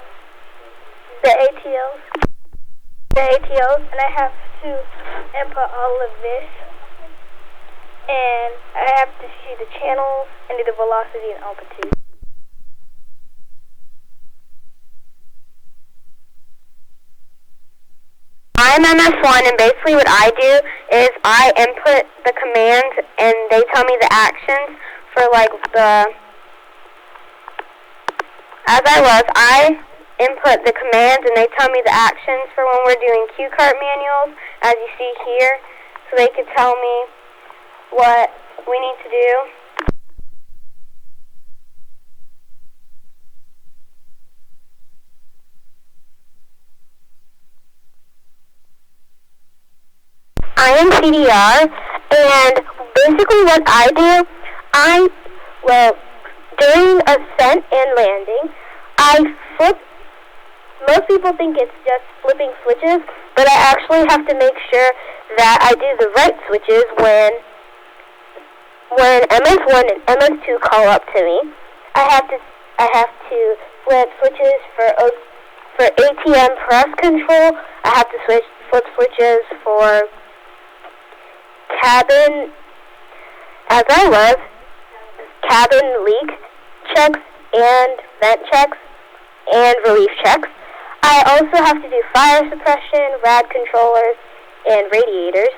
and I have to input all of this, and I have to see the channels and do the velocity and altitude. I'm MS1, and basically what I do is I input the commands, and they tell me the actions for like I input the commands, and they tell me the actions for when we're doing cue cart manuals, as you see here, so they can tell me what we need to do. I am CDR, and basically what I do, during ascent and landing, I flip. Most people think it's just flipping switches, but I actually have to make sure that I do the right switches when MS1 and MS2 call up to me. I have to flip switches for ATM press control. I have to flip switches for cabin, as I was, cabin leak checks and vent checks and relief checks. I also have to do fire suppression, rad controllers, and radiators.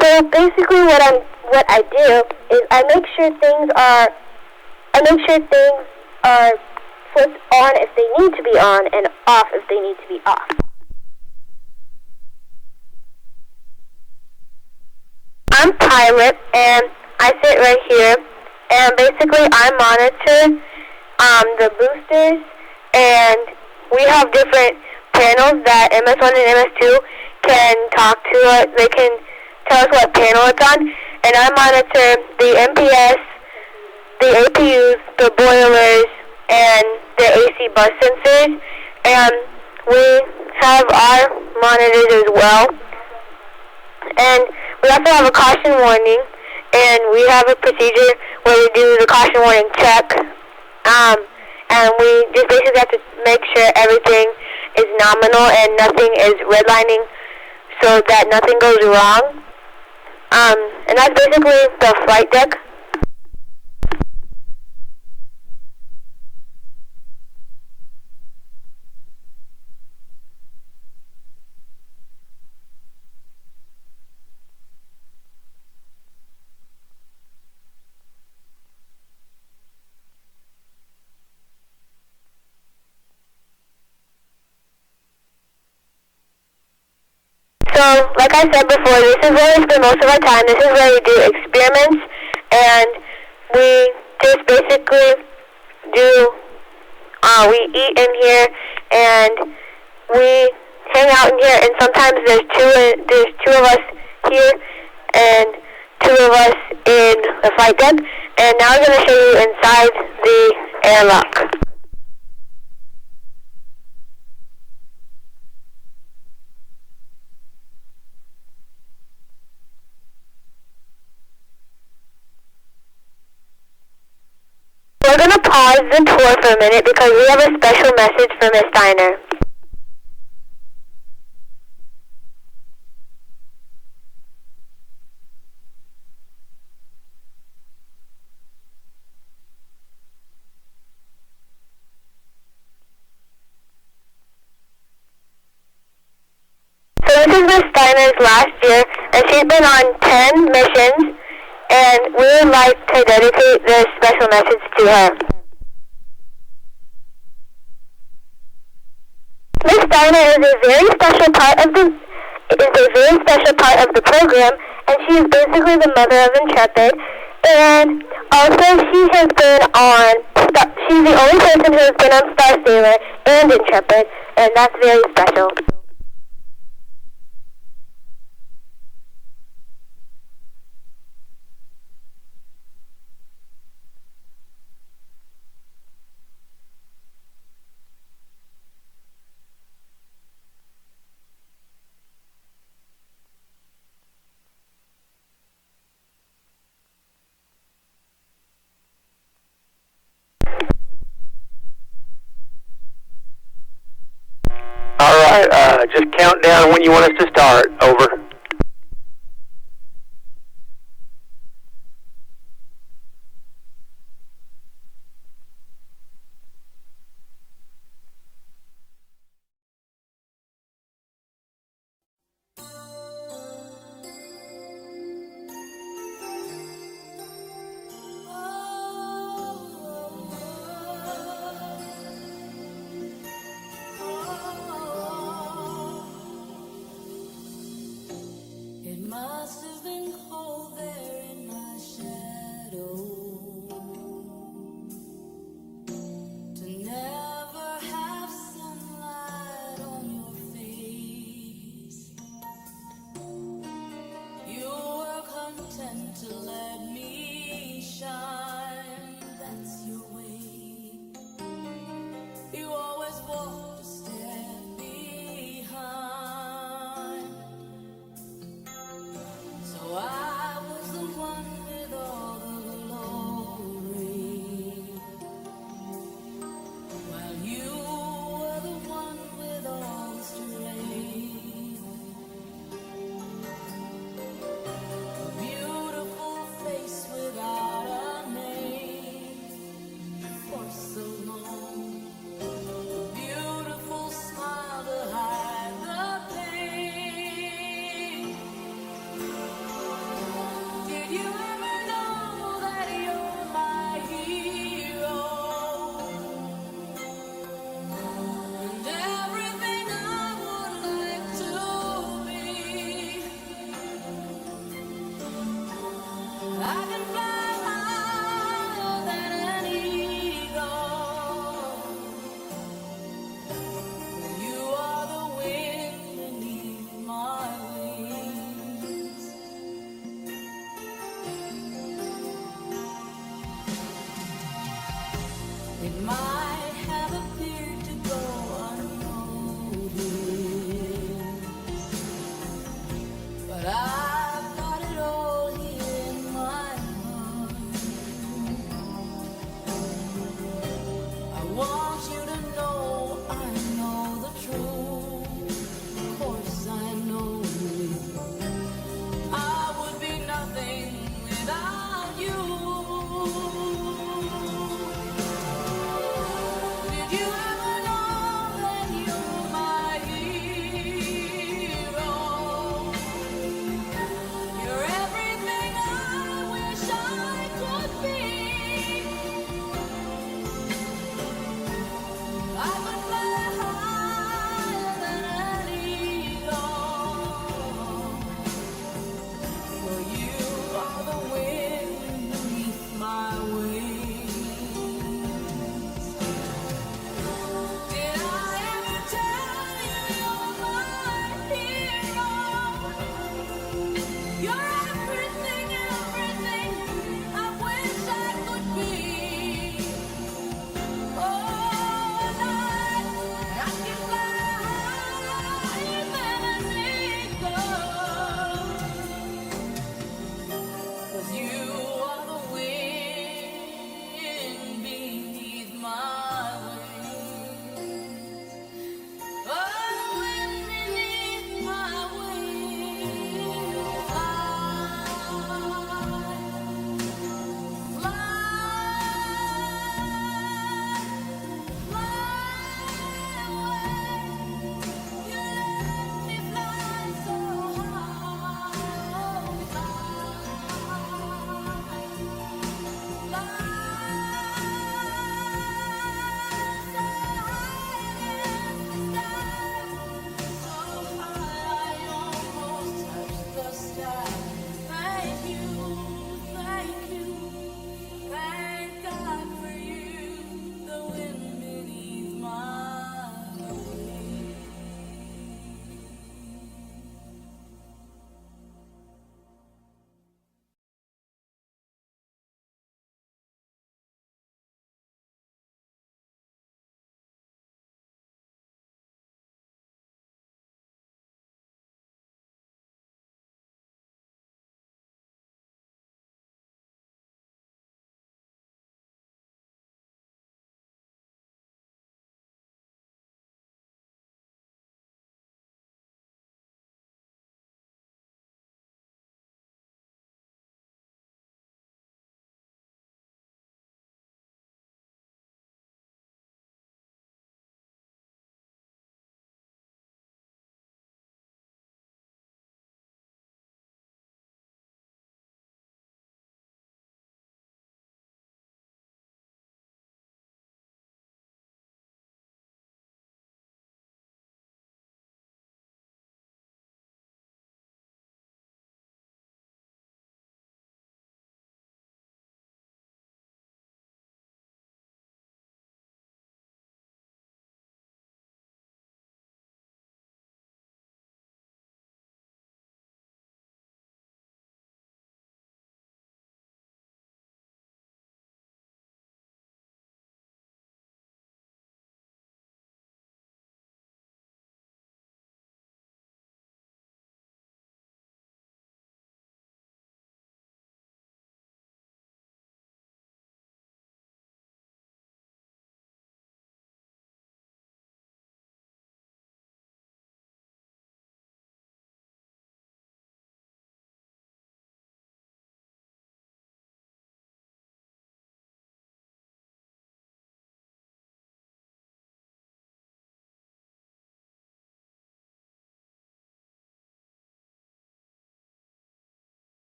So basically what I do is I make sure things are flipped on if they need to be on and off if they need to be off. I'm pilot, and I sit right here, and basically I monitor the boosters, and we have different panels that MS1 and MS2 can talk to us. They can tell us what panel it's on, and I monitor the MPS, the APUs, the boilers, and the AC bus sensors, and we have our monitors as well. And we also have a caution warning, and we have a procedure where we do the caution warning check, and we just basically have to make sure everything is nominal and nothing is redlining so that nothing goes wrong. And that's basically the flight deck. So, like I said before, this is where we spend most of our time. This is where we do experiments, and we just basically do, we eat in here, and we hang out in here, and sometimes there's two of us here, and two of us in the flight deck, And now I'm going to show you inside the airlock. We're going to pause the tour for a minute because we have a special message for Miss Steiner. So this is Miss Steiner's last year, and she's been on 10 missions, and we would like to dedicate this special message to her. Miss Steiner is a very special part of the program, and she is basically the mother of Intrepid. And also, she's the only person who has been on Star Sailor and Intrepid, and that's very special. Alright, just count down when you want us to start. Over. It might have appeared to go unnoticed, but I've got it all here in my heart. I want you to know I know the truth. Of course I know I would be nothing without you. Did you